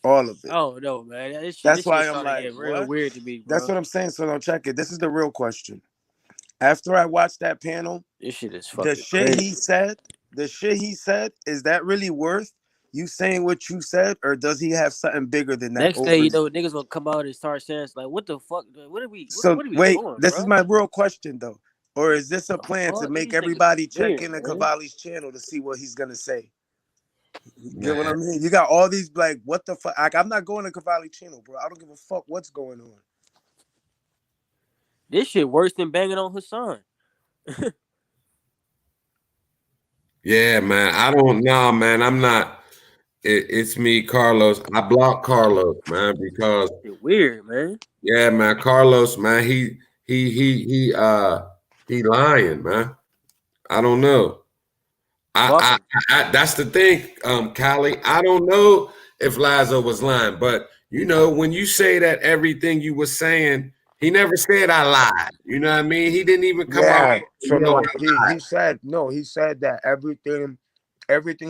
All of it. Oh no, man. That's This shit why I'm started like, getting real what? weird to me, That's bro. what I'm saying. So don't check it. This is the real question. After I watched that panel, This shit is the fucking shit crazy. he said, is that really worth you saying what you said, or does he have something bigger than that Next over day, you you? know, niggas gonna come out and start saying it's like, what the fuck? So What are we wait, doing, this is bro? my real question though. Or is this a The plan to fuck? make These niggas everybody is check weird, into man. Cavalli's channel to see what he's gonna say? You get what I Man, mean? You got all these like, what the fuck? Like, I'm not going to Cavalli channel, bro. I don't give a fuck what's going on. This shit worse than banging on Hassan. yeah, man. I don't know, man. I'm not. It's me, Carlos. I blocked Carlos, man, because It's weird, man. yeah, man, Carlos, man, he lying, man. I don't know. Block I, him. that's the thing, Callie. I don't know if Lazo was lying, but you know, when you say that everything you were saying, he never said I lied. You know what I mean? He didn't even come out. Yeah. So You know, no, he said no. He said that everything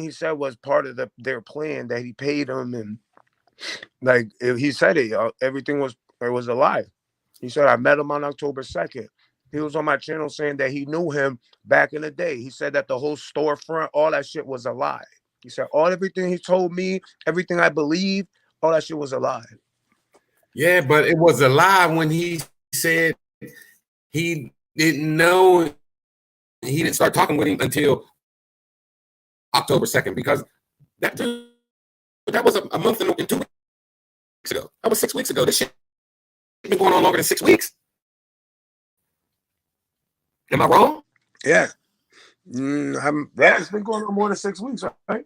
he said was part of their plan, that he paid him, and like he said it. Everything was a lie. He said I met him on October 2nd. He was on my channel saying that he knew him back in the day. He said that the whole storefront, all that shit was a lie. He said everything he told me, everything I believed, all that shit was a lie. yeah, but it was a lie when he said he didn't know. He didn't start talking with him until October 2nd because that that was a month and 2 weeks ago. That was 6 weeks ago. This shit been going on longer than 6 weeks. Am I wrong? Yeah. It's been going on more than 6 weeks, right?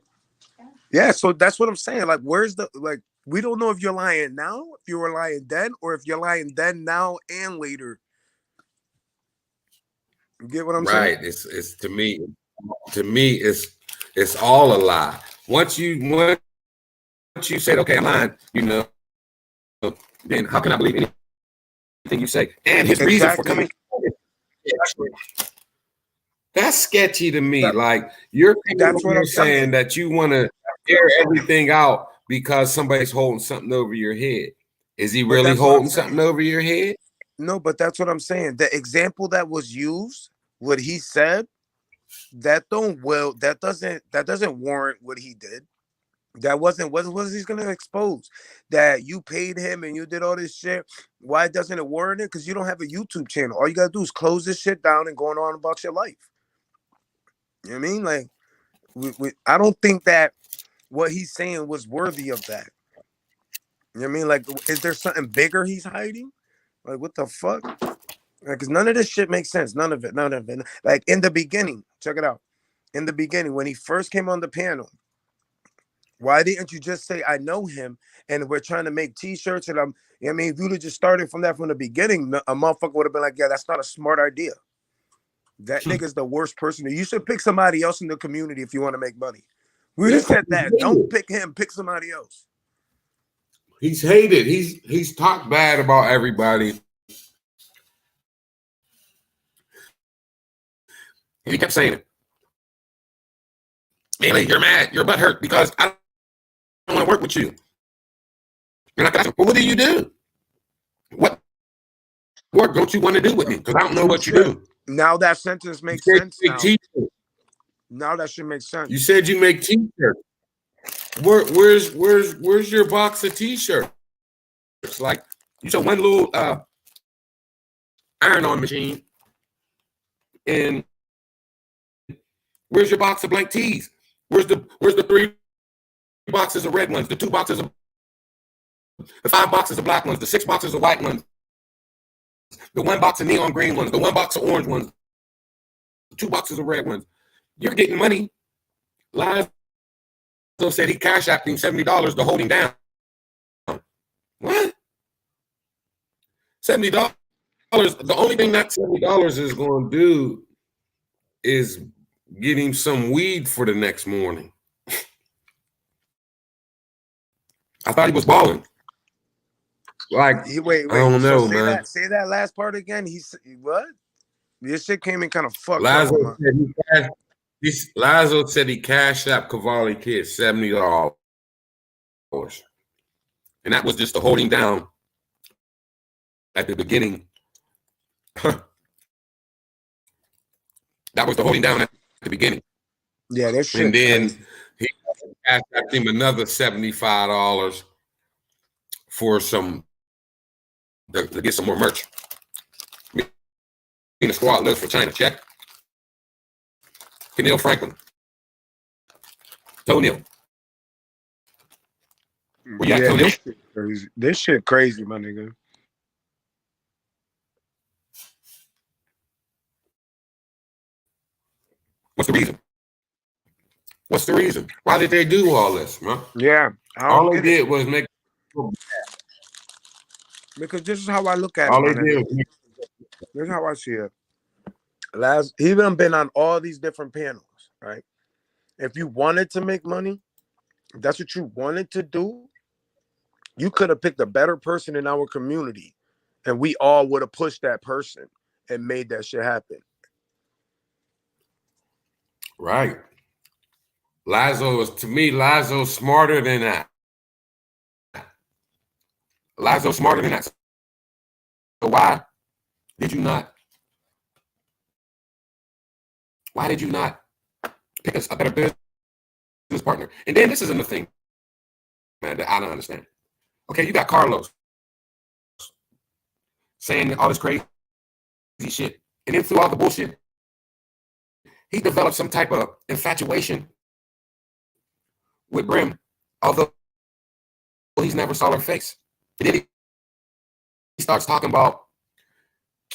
Yeah, so that's what I'm saying. Like, where's the like? We don't know if you're lying now, if you were lying then, or if you're lying then, now, and later. You get what I'm saying? Right. It's to me it's all a lie. Once you said okay, I'm lying, you know, then how can I believe anything you say? And his reason for Exactly. coming. That's sketchy to me. That- Like you're that's what I'm saying saying. that you want to air everything out because somebody's holding something over your head. Is he But really that's what I'm holding saying. something over your head? No, but that's what I'm saying. The example that was used, what he said, that doesn't warrant what he did. That wasn't what he's gonna expose. That you paid him and you did all this shit. Why doesn't it warrant it? Because you don't have a YouTube channel. All you gotta do is close this shit down and going on about your life. You know what I mean? Like, I don't think that what he's saying was worthy of that. You know what I mean? Like, is there something bigger he's hiding? Like, what the fuck? Because none of this shit makes sense. None of it. None of it. Like in the beginning, check it out. In the beginning, when he first came on the panel, why didn't you just say I know him and we're trying to make t-shirts and I mean, if you'd have just started from that from the beginning, a motherfucker would have been like, yeah, that's not a smart idea. That nigga's the worst person. You should pick somebody else in the community if you want to make money. We Yeah, just said that. Don't pick him, pick somebody else. he's hated. He's talked bad about everybody. And he kept saying it. Bailey, you're mad. You're butthurt because I don't want to work with you. And I asked him, well, what do you do? What work don't you want to do with me? Because I don't know what you do. Now that sentence You makes said sense you make now. t-shirts. Now that should make sense. You said you make t-shirts. Where's your box of t-shirts? Like you said one little iron-on machine, and where's your box of blank tees? Where's the 3 boxes of red ones, the 2 boxes of the 5 boxes of black ones, the 6 boxes of white ones, the 1 box of neon green ones, the 1 box of orange ones, the 2 boxes of red ones? You're getting money. Lazo said he cash apped him $70 to hold him down. What? $70. The only thing that $70 is going to do is get him some weed for the next morning. I thought he was balling. Like, Wait. I don't So know, man. say that last part again. What? This shit came in kind of fucked up Lazo on my. said he cashed out Cavalli Kid $70. And that was just the holding down at the beginning. That was the holding down at the beginning. Yeah, that shit And then crazy. he cashed out him another $75 for some to get some more merch. In the squad list for China. Check. Kenil Franklin. Tonil. Where you at, Tonil? This shit crazy, my nigga. What's the reason? What's the reason? Why did they do all this, man? Yeah, I All don't they get it. did was make. Because this is how I look at it, All my they did nigga. was make. This is how I see it. He done been on all these different panels, right? If you wanted to make money, if that's what you wanted to do, you could have picked a better person in our community, and we all would have pushed that person and made that shit happen. Right. Lazo is, to me, Lazo's smarter than that. Lazo's smarter than that. So why did you not pick a better business partner? And then this is another thing, man, that I don't understand. Okay, you got Carlos saying all this crazy shit, and then through all the bullshit, he developed some type of infatuation with Brim, although he's never saw her face. And then he starts talking about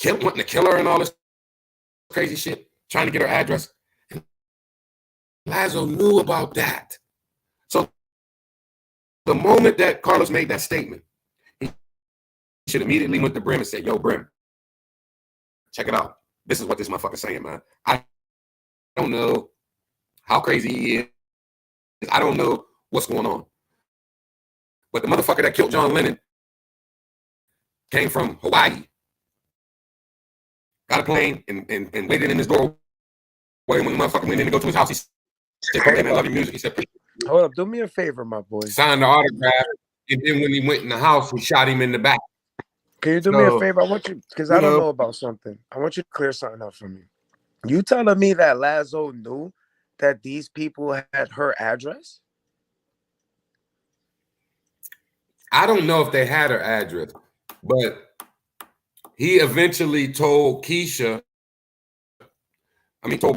wanting to kill her and all this crazy shit, trying to get her address. And Lazo knew about that. So the moment that Carlos made that statement, he should immediately went to Brim and said, yo, Brim, check it out. This is what this motherfucker's saying, man. I don't know how crazy he is. I don't know what's going on. But the motherfucker that killed John Lennon came from Hawaii, got a plane, and waited in his doorway. When the motherfucker went in to go to his house, he said, hey, man, I love your music. He said, hold up, do me a favor, my boy. Signed the autograph. And then when he went in the house, he shot him in the back. Can you do me a favor? I want you, because I don't know about something. I want you to clear something up for me. You telling me that Lazo knew that these people had her address? I don't know if they had her address, but he eventually told told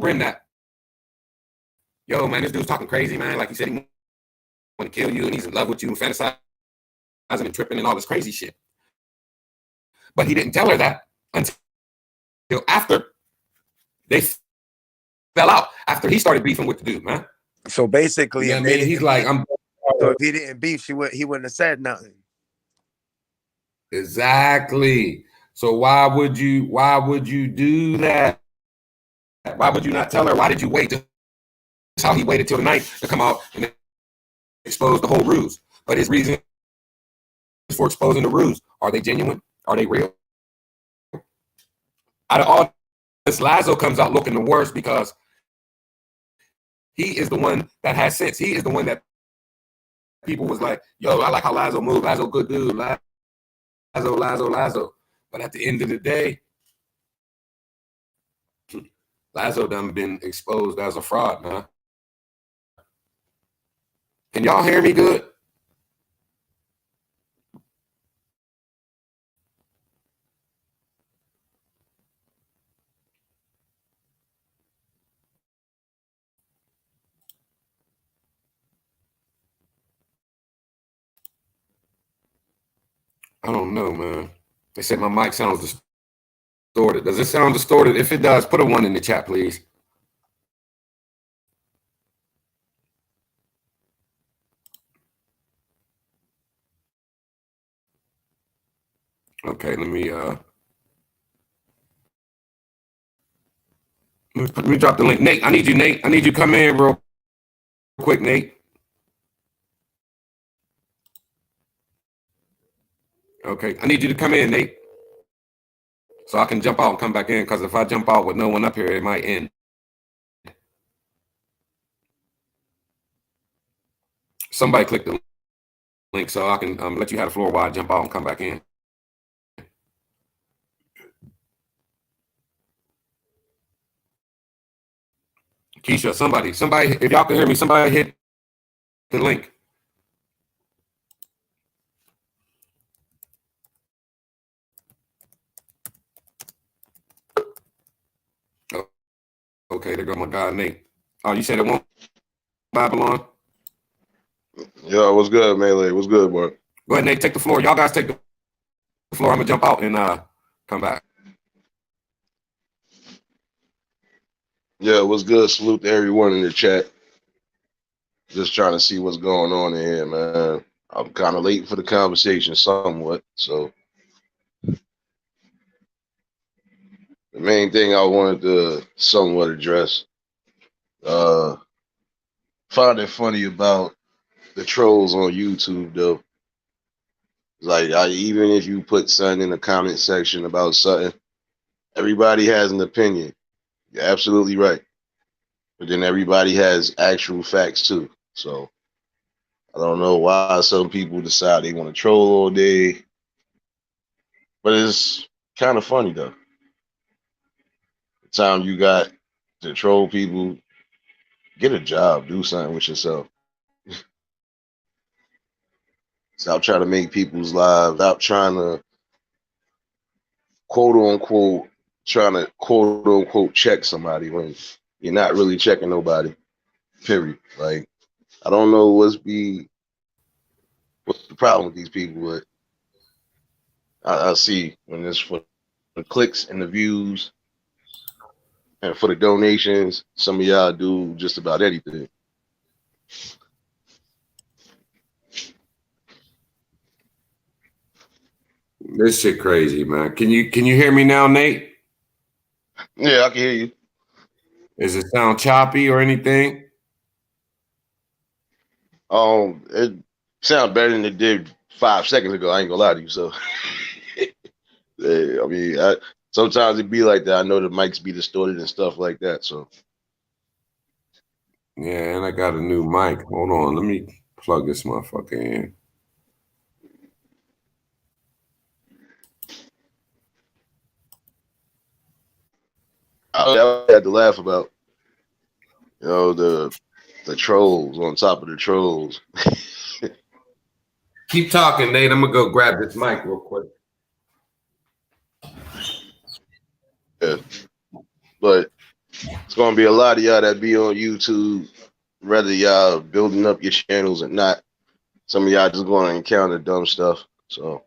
Brim that, yo, man, this dude's talking crazy, man. Like he said, he want to kill you and he's in love with you and fantasizing and tripping and all this crazy shit. But he didn't tell her that until after they fell out, after he started beefing with the dude, man. So basically, you know what I mean? He's like, so if he didn't beef, he wouldn't have said nothing. Exactly. So why would you do that? Why would you not tell her? Why did you wait? That's how he waited till the night to come out and expose the whole ruse. But his reason for exposing the ruse, are they genuine? Are they real? Out of all this, Lazo comes out looking the worst because he is the one that has sense. He is the one that people was like, yo, I like how Lazo moves. Lazo, good dude. Lazo. But at the end of the day, Lazo done been exposed as a fraud, man. Can y'all hear me good? I don't know, man. They said my mic sounds distorted. Does it sound distorted? If it does, put a 1 in the chat, please. Okay, let me drop the link. Nate, I need you, Nate. I need you to come in real quick, Nate. Okay, I need you to come in, Nate. So I can jump out and come back in, because if I jump out with no one up here, it might end. Somebody click the link so I can let you have the floor while I jump out and come back in. Keisha, somebody, if y'all can hear me, somebody hit the link. Oh, okay, there go my guy, Nate. Oh, you said it won't Babylon? Yeah, what's good, Melee? What's good, boy? Go ahead, Nate, take the floor. Y'all guys take the floor. I'm going to jump out and come back. Yeah, what's good? Salute to everyone in the chat. Just trying to see what's going on in here, man. I'm kind of late for the conversation somewhat. So the main thing I wanted to somewhat address, find it funny about the trolls on YouTube though. Like even if you put something in the comment section about something, everybody has an opinion. You're absolutely right. But then everybody has actual facts too. So I don't know why some people decide they want to troll all day. But it's kind of funny though. The time you got to troll people, get a job, do something with yourself. Stop trying to make people's lives, stop trying to quote unquote, trying to quote unquote check somebody when you're not really checking nobody. Period. Like, I don't know what's the problem with these people, but I see when it's for the clicks and the views and for the donations, some of y'all do just about anything. This shit crazy, man. Can you hear me now, Nate? Yeah, I can hear you. Does it sound choppy or anything? It sounds better than it did 5 seconds ago. I ain't gonna lie to you. So, yeah, I mean, sometimes it be like that. I know the mics be distorted and stuff like that. So, Yeah, and I got a new mic. Hold on, let me plug this motherfucker in. I had to laugh about, the trolls on top of the trolls. Keep talking, Nate. I'm gonna go grab this mic real quick. Yeah. But it's gonna be a lot of y'all that be on YouTube, whether y'all building up your channels or not. Some of y'all just gonna encounter dumb stuff. So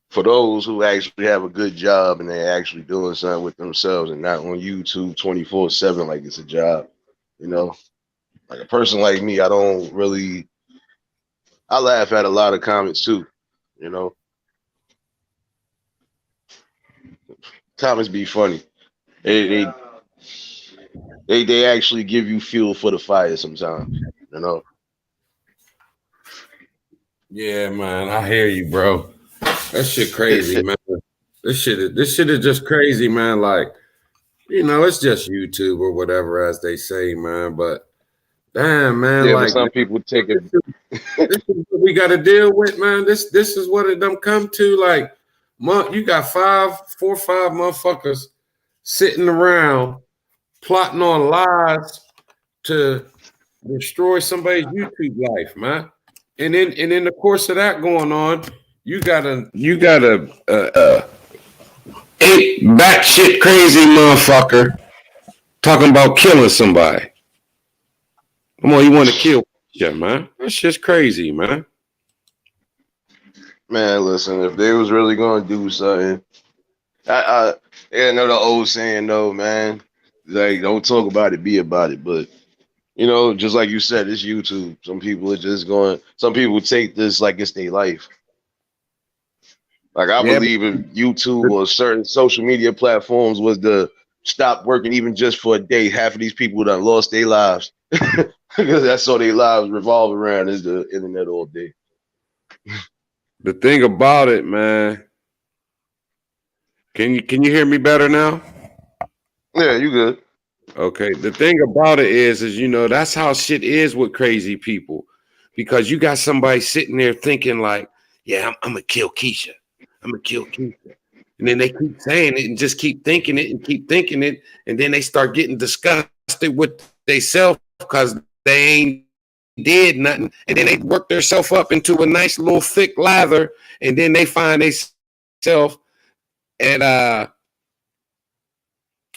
for those who actually have a good job and they're actually doing something with themselves and not on YouTube 24/7 like it's a job, like a person like me, I laugh at a lot of comments too, comments be funny. They actually give you fuel for the fire sometimes, Yeah, man, I hear you, bro. That shit crazy, man. This shit is just crazy, man. Like, it's just YouTube or whatever, as they say, man. But damn, man, Yeah, but like, some people take it. this is what we got to deal with, man. This is what it done come to. Like, you got 4 or 5 motherfuckers sitting around plotting on lies to destroy somebody's YouTube life, man. And in the course of that going on, you got a eight batshit crazy motherfucker talking about killing somebody. Come on, you want to kill? Yeah, man. That's just crazy, man. Man, listen, if they was really gonna do something, I know the old saying though, man. Like, don't talk about it, be about it. But just like you said, it's YouTube. Some people are just going. Some people take this like it's their life. Like, I believe if YouTube or certain social media platforms was to stop working even just for a day, half of these people done lost their lives because that's all their lives revolve around is the internet all day. The thing about it, man. Can you hear me better now? Yeah, you good. Okay. The thing about it is that's how shit is with crazy people, because you got somebody sitting there thinking like, yeah, I'm gonna kill Keisha. I'm gonna kill Keisha. And then they keep saying it and just keep thinking it and keep thinking it. And then they start getting disgusted with themselves because they ain't did nothing. And then they work themselves up into a nice little thick lather. And then they find themselves at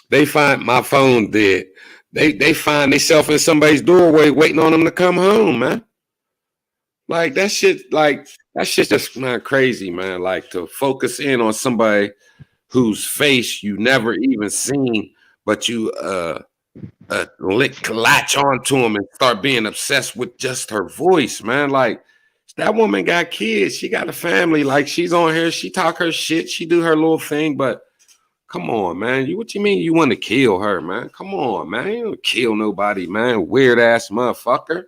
they find my phone dead. They find themselves in somebody's doorway waiting on them to come home, man. Like that shit's just, man, crazy, man. Like, to focus in on somebody whose face you never even seen, but you latch onto him and start being obsessed with just her voice, man. Like that woman got kids, she got a family. Like she's on here, she talk her shit, she do her little thing, but come on, man. What you mean you want to kill her, man? Come on, man. You don't kill nobody, man. Weird ass motherfucker.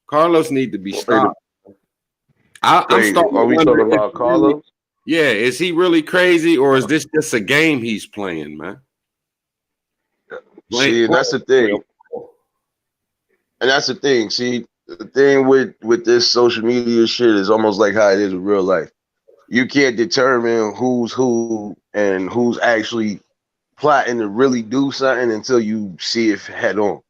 Carlos need to be stopped. I'm starting are to we wonder talking about really, Carlos? yeah, is he really crazy or is this just a game he's playing, man? See, and that's the thing. And that's the thing. See, the thing with this social media shit is almost like how it is with real life. You can't determine who's who and who's actually plotting to really do something until you see it head on.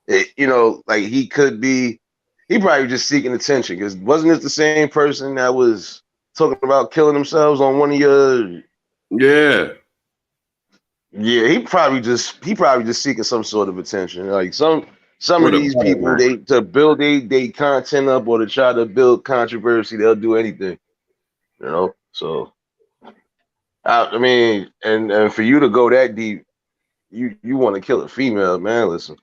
Like he probably just seeking attention because wasn't it the same person that was talking about killing themselves on one of your? Yeah. Yeah, he probably just seeking some sort of attention. Like some of these people, they to build they content up or to try to build controversy, they'll do anything. So I mean, and for you to go that deep, you want to kill a female, man. Listen,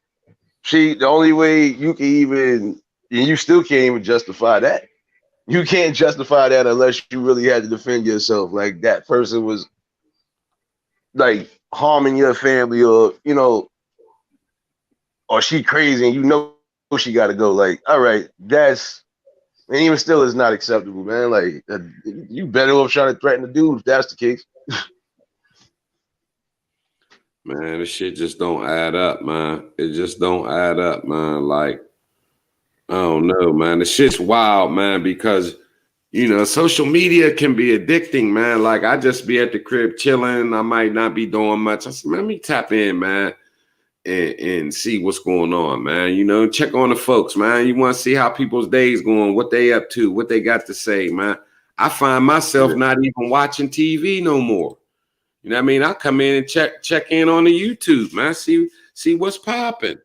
the only way you can even, and you still can't even justify that. You can't justify that unless you really had to defend yourself. Like that person was like harming your family, or or she crazy, and she got to go. Like, all right, and even still, is not acceptable, man. Like, you better off trying to threaten the dude if that's the case. Man, this shit just don't add up, man. It just don't add up, man. Like, I don't know, man. The shit's wild, man, because social media can be addicting, man. Like I just be at the crib chilling. I might not be doing much. I said, let me tap in, man, and see what's going on, man. Check on the folks, man. You want to see how people's days going, what they up to, what they got to say, man. I find myself not even watching TV no more. You know what I mean? I come in and check in on the YouTube, man. See what's popping.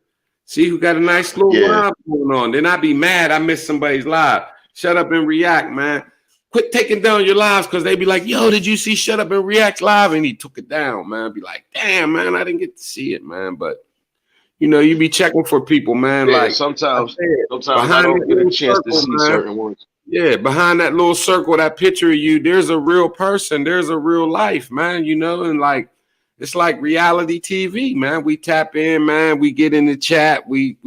See who got a nice little live going on. Then I be mad I missed somebody's live. Shut up and react, man. Quit taking down your lives because they be like, yo, did you see Shut Up and React live? And he took it down, man. I'd be like, damn, man, I didn't get to see it, man. But, you be checking for people, man. Yeah, like sometimes I don't get a chance to see certain ones. Yeah, behind that little circle, that picture of you, there's a real person. There's a real life, man, and like, it's like reality TV, man. We tap in, man. We get in the chat. We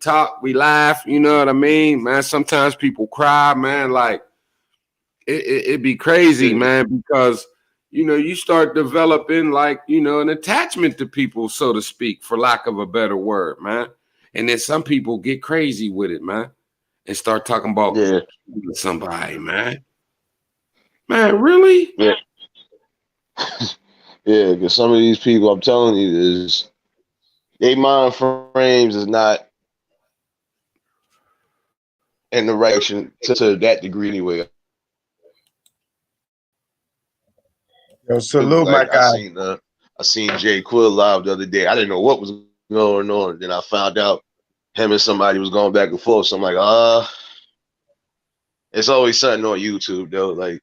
talk, we laugh, you know what I mean, man? Sometimes people cry, man. Like, it'd be crazy, man, because, you start developing, like, an attachment to people, so to speak, for lack of a better word, man. And then some people get crazy with it, man, and start talking about somebody, man. Man, really? Yeah. Yeah, because some of these people, I'm telling you, their mind frames is not in the right direction to that degree anyway. Yo, salute, my guy. I seen Jay Quill live the other day. I didn't know what was going on. Then I found out him and somebody was going back and forth. So I'm like, it's always something on YouTube though. Like,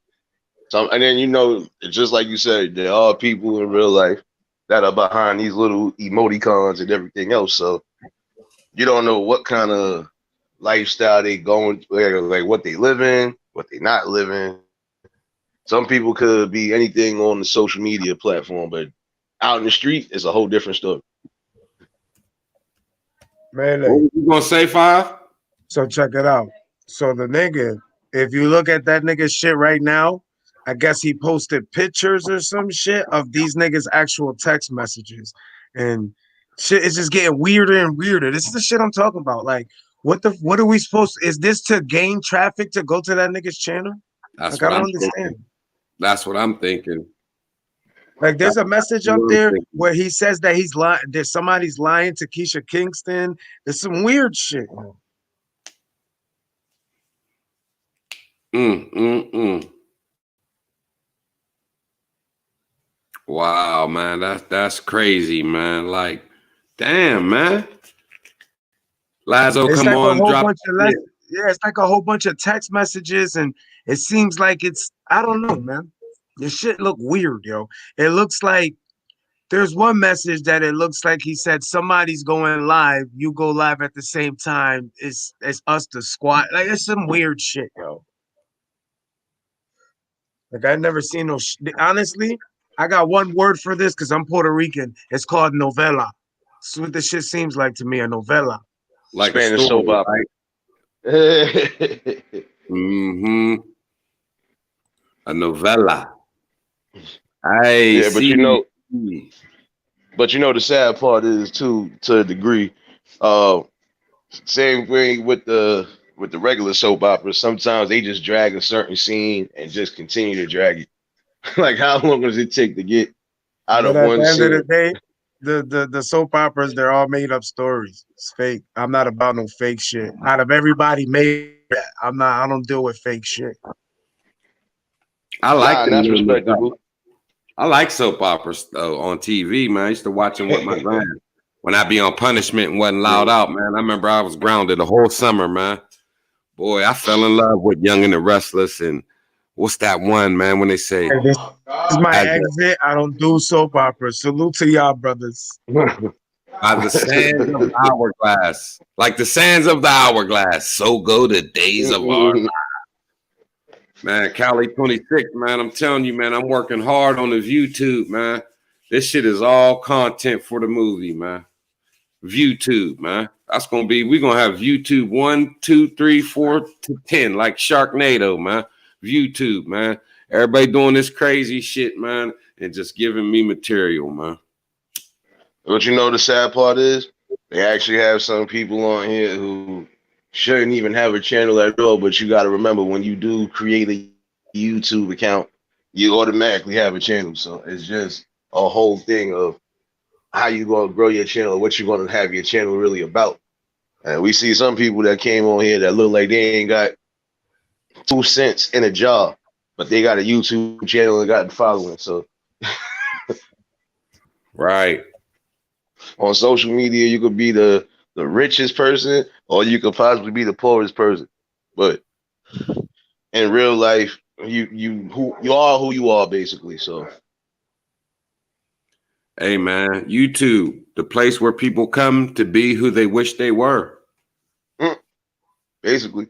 and then just like you said, there are people in real life that are behind these little emoticons and everything else. So you don't know what kind of lifestyle they going, like what they live in, what they not living. Some people could be anything on the social media platform, but out in the street, it's a whole different story. Man, what was you gonna say, Five? So check it out. So the nigga, if you look at that nigga shit right now, I guess he posted pictures or some shit of these niggas' actual text messages. And shit is just getting weirder and weirder. This is the shit I'm talking about. Like, what are we supposed to, is this to gain traffic to go to that nigga's channel? That's like, what I don't I'm understand. thinking. That's what I'm thinking. Like, there's a message up there where he says that he's lying. There's somebody's lying to Keisha Kingston. There's some weird shit. Wow, man, that's crazy, man. Like, damn, man. Lazo, it's come like on, drop. It's like a whole bunch of text messages, and it seems like I don't know, man. This shit look weird, yo. It looks like There's one message that it looks like he said somebody's going live. You go live at the same time. It's us the squad. Like it's some weird shit, yo. Like I never seen no. Honestly, I got one word for this because I'm Puerto Rican. It's called novela. That's what this shit seems like to me. A novela. Like a Spanish soap story, opera. right? Mm-hmm. A novella. I Yeah, see. but you know the sad part is too, to a degree. Uh, Same thing with the regular soap operas. Sometimes they just drag a certain scene and just continue to drag it. Like how long does it take to get out But of at the one end of the scene? day, the soap operas, they're all made up stories. It's fake. I'm not about no fake shit. Out of everybody made that, I don't deal with fake shit. I like Nah, and them that's little novellas. respectable. I like soap operas though on TV, man. I used to watch them with my grand when I be on punishment and wasn't loud out, man. I remember I was grounded the whole summer, man. Boy, I fell in love with Young and the Restless and what's that one, man? When they say And this is my as exit. I don't do soap operas. Salute to y'all, brothers. by the sands of the hourglass, like the sands of the hourglass, so go the days of our man. Cali 26, man. I'm telling you, man. I'm working hard on the YouTube, man. This shit is all content for the movie, man. ViewTube, man. That's gonna be. We're gonna have YouTube 1, 2, 3, 4 to 10, like Sharknado, man. ViewTube, man. Everybody doing this crazy shit, man, and just giving me material, man. But you know the sad part is they actually have some people on here who shouldn't even have a channel at all. But you got to remember when you do create a YouTube account, you automatically have a channel. So it's just a whole thing of how you going to grow your channel, what you're going to have your channel really about. And we see some people that came on here that look like they ain't got 2 cents in a jar, but they got a YouTube channel and got following. So Right. on social media, you could be the richest person, or you could possibly be the poorest person. But in real life, you are who you are basically. So Hey, man. YouTube, the place where people come to be who they wish they were. basically,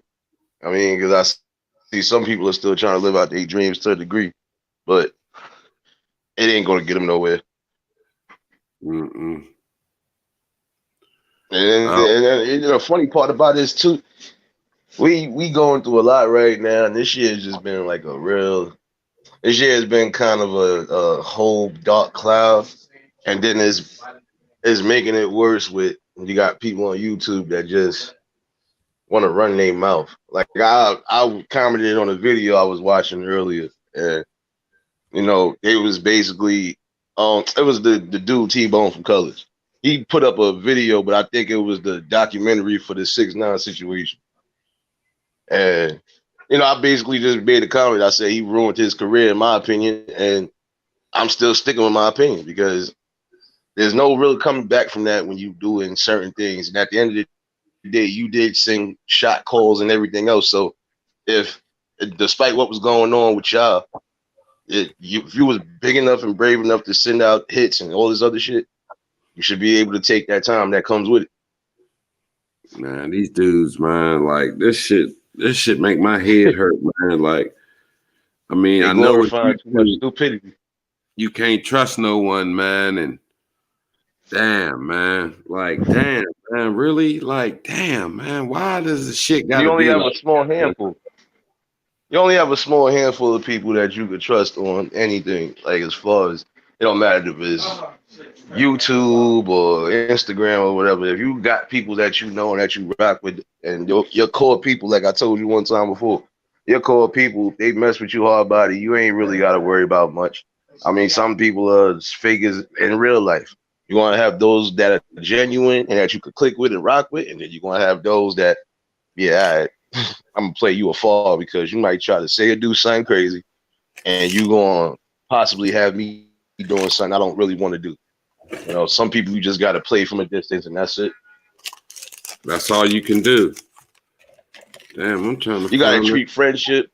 I mean, because I see some people are still trying to live out their dreams to a degree, but it ain't gonna get them nowhere. Mm-mm. And the funny part about this too, we going through a lot right now, and this year has just been like a real. This year has been kind of a whole dark cloud, and then it's making it worse with you got people on YouTube that just want to run their mouth. Like I commented on a video I was watching earlier, and you know it was basically it was the dude T-Bone from Colors. He put up a video, but I think it was the documentary for the 6ix9ine situation. And you know, I basically just made a comment. I said he ruined his career, in my opinion, and I'm still sticking with my opinion because there's no real coming back from that when you doing certain things. And at the end of the day, you did sing shot calls and everything else. So if, despite what was going on with y'all, if you was big enough and brave enough to send out hits and all this other shit, you should be able to take that time that comes with it. Man, these dudes, man, like this shit make my head hurt, man. Like, I mean, They I know what glorify too much stupidity. you can't trust no one, man, and damn, man, like, damn, man, really, like, damn, man, why does the shit got You to only be have like? a small handful. You only have a small handful of people that you could trust on anything. Like as far as it don't matter if it's YouTube or Instagram or whatever. If you got people that you know and that you rock with, and your core people, like I told you one time before, your core people, they mess with you hard body. You ain't really got to worry about much. I mean, some people are figures in real life. You want to have those that are genuine and that you could click with and rock with, and then you're gonna have those that, yeah, all right, I'm gonna play you a fall because you might try to say or do something crazy, and you gonna possibly have me doing something I don't really want to do. You know, some people you just gotta play from a distance, and that's it. That's all you can do. Damn, I'm trying to You gotta find it. treat friendship.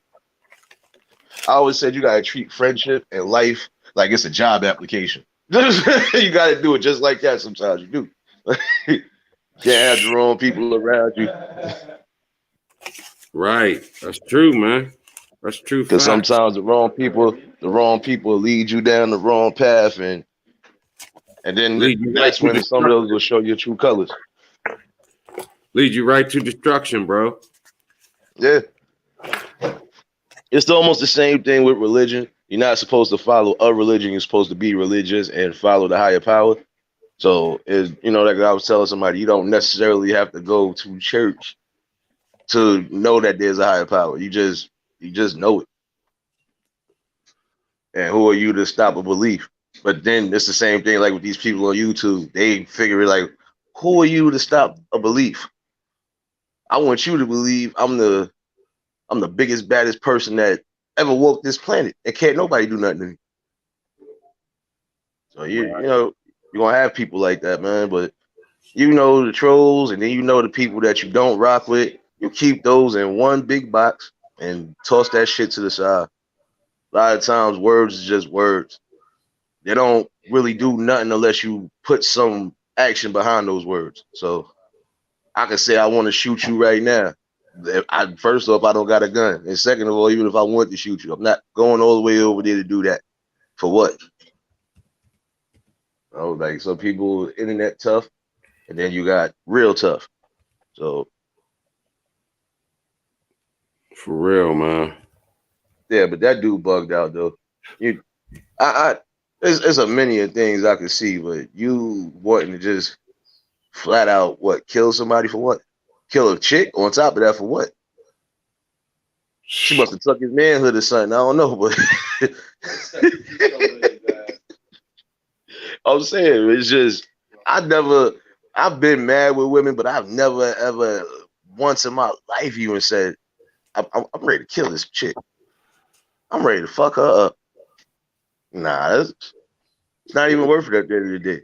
I always said you gotta treat friendship and life like it's a job application. You got to do it just like that. Sometimes you do. Can't have the wrong people around you. Right. That's true, man. That's true Because fact. sometimes the wrong people lead you down the wrong path, and then Lead you right that's to when some of destruction. those will show your true colors. Lead you right to destruction, bro. Yeah, it's almost the same thing with religion. You're not supposed to follow a religion. You're supposed to be religious and follow the higher power. So, like I was telling somebody, you don't necessarily have to go to church to know that there's a higher power. You just know it. And who are you to stop a belief? But then it's the same thing like with these people on YouTube. They figure it like, who are you to stop a belief? I want you to believe I'm the biggest, baddest person that ever walked this planet. And can't nobody do nothing to me. So you're gonna have people like that, man. But the trolls, and then the people that you don't rock with. You keep those in one big box and toss that shit to the side. A lot of times, words is just words. They don't really do nothing unless you put some action behind those words. So I can say I want to shoot you right now. First off, I don't got a gun, and second of all, even if I want to shoot you, I'm not going all the way over there to do that. For what? Like some people, internet tough, and then you got real tough. So For real, man. yeah, but that dude bugged out though. It's a many of things I could see, but you wanting to just flat out kill somebody for what? Kill a chick on top of that for what? She must have took his manhood or something. I don't know, but I'm saying it's just I've been mad with women, but I've never ever once in my life even said I'm ready to kill this chick. I'm ready to fuck her up. Nah, it's not even worth it at the end of the day.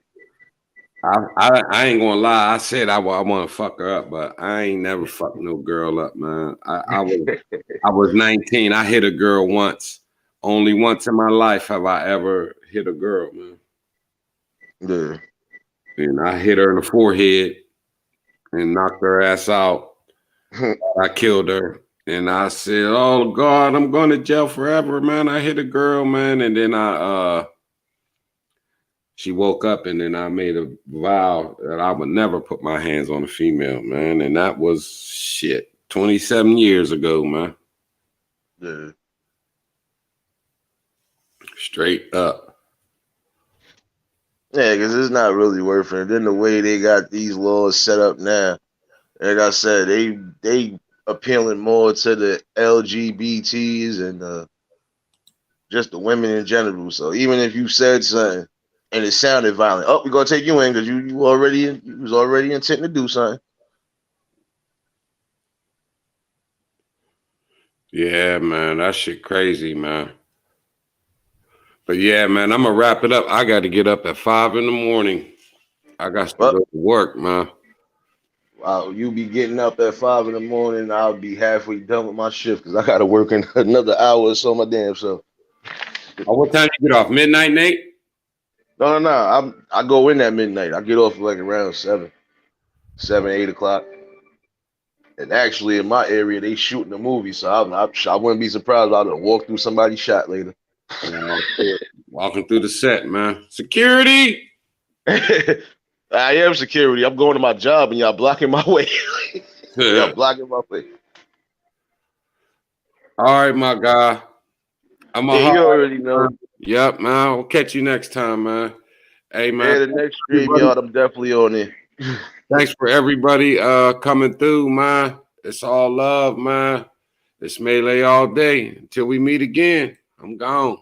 I ain't gonna lie. I said I want to fuck her up, but I ain't never fucked no girl up, man. I was 19. I hit a girl once. Only once in my life have I ever hit a girl, man. Yeah. And I hit her in the forehead and knocked her ass out. I killed her. And I said, "Oh God, I'm going to jail forever, man. I hit a girl, man." And then she woke up, and then I made a vow that I would never put my hands on a female, man. And that was 27 years ago, man. Yeah. Straight up. Yeah, because it's not really worth it. Then the way they got these laws set up now, like I said, they appealing more to the LGBTs and just the women in general. So even if you said something and it sounded violent, we're gonna take you in because you was already intending to do something. Yeah, man, that shit crazy, man. But yeah, man, I'm gonna wrap it up. I got to get up at 5 a.m. I got to go to work, man. You be getting up at 5 a.m. I'll be halfway done with my shift because I got to work in another hour or so. My damn self. What time you get off? Midnight, Nate? No. I go in at midnight. I get off like around 7, 8 o'clock. And actually, in my area, they shooting a movie, so I wouldn't be surprised if I would walk through somebody's shot later. Walking through the set, man. Security. I am security. I'm going to my job, and y'all blocking my way. Y'all blocking my way. All right, my guy. I'm a you already know. Yep, man. We'll catch you next time, man. Hey, man. Yeah, the next stream, y'all, I'm definitely on there. Thanks for everybody coming through, man. It's all love, man. It's Melee all day. Until we meet again, I'm gone.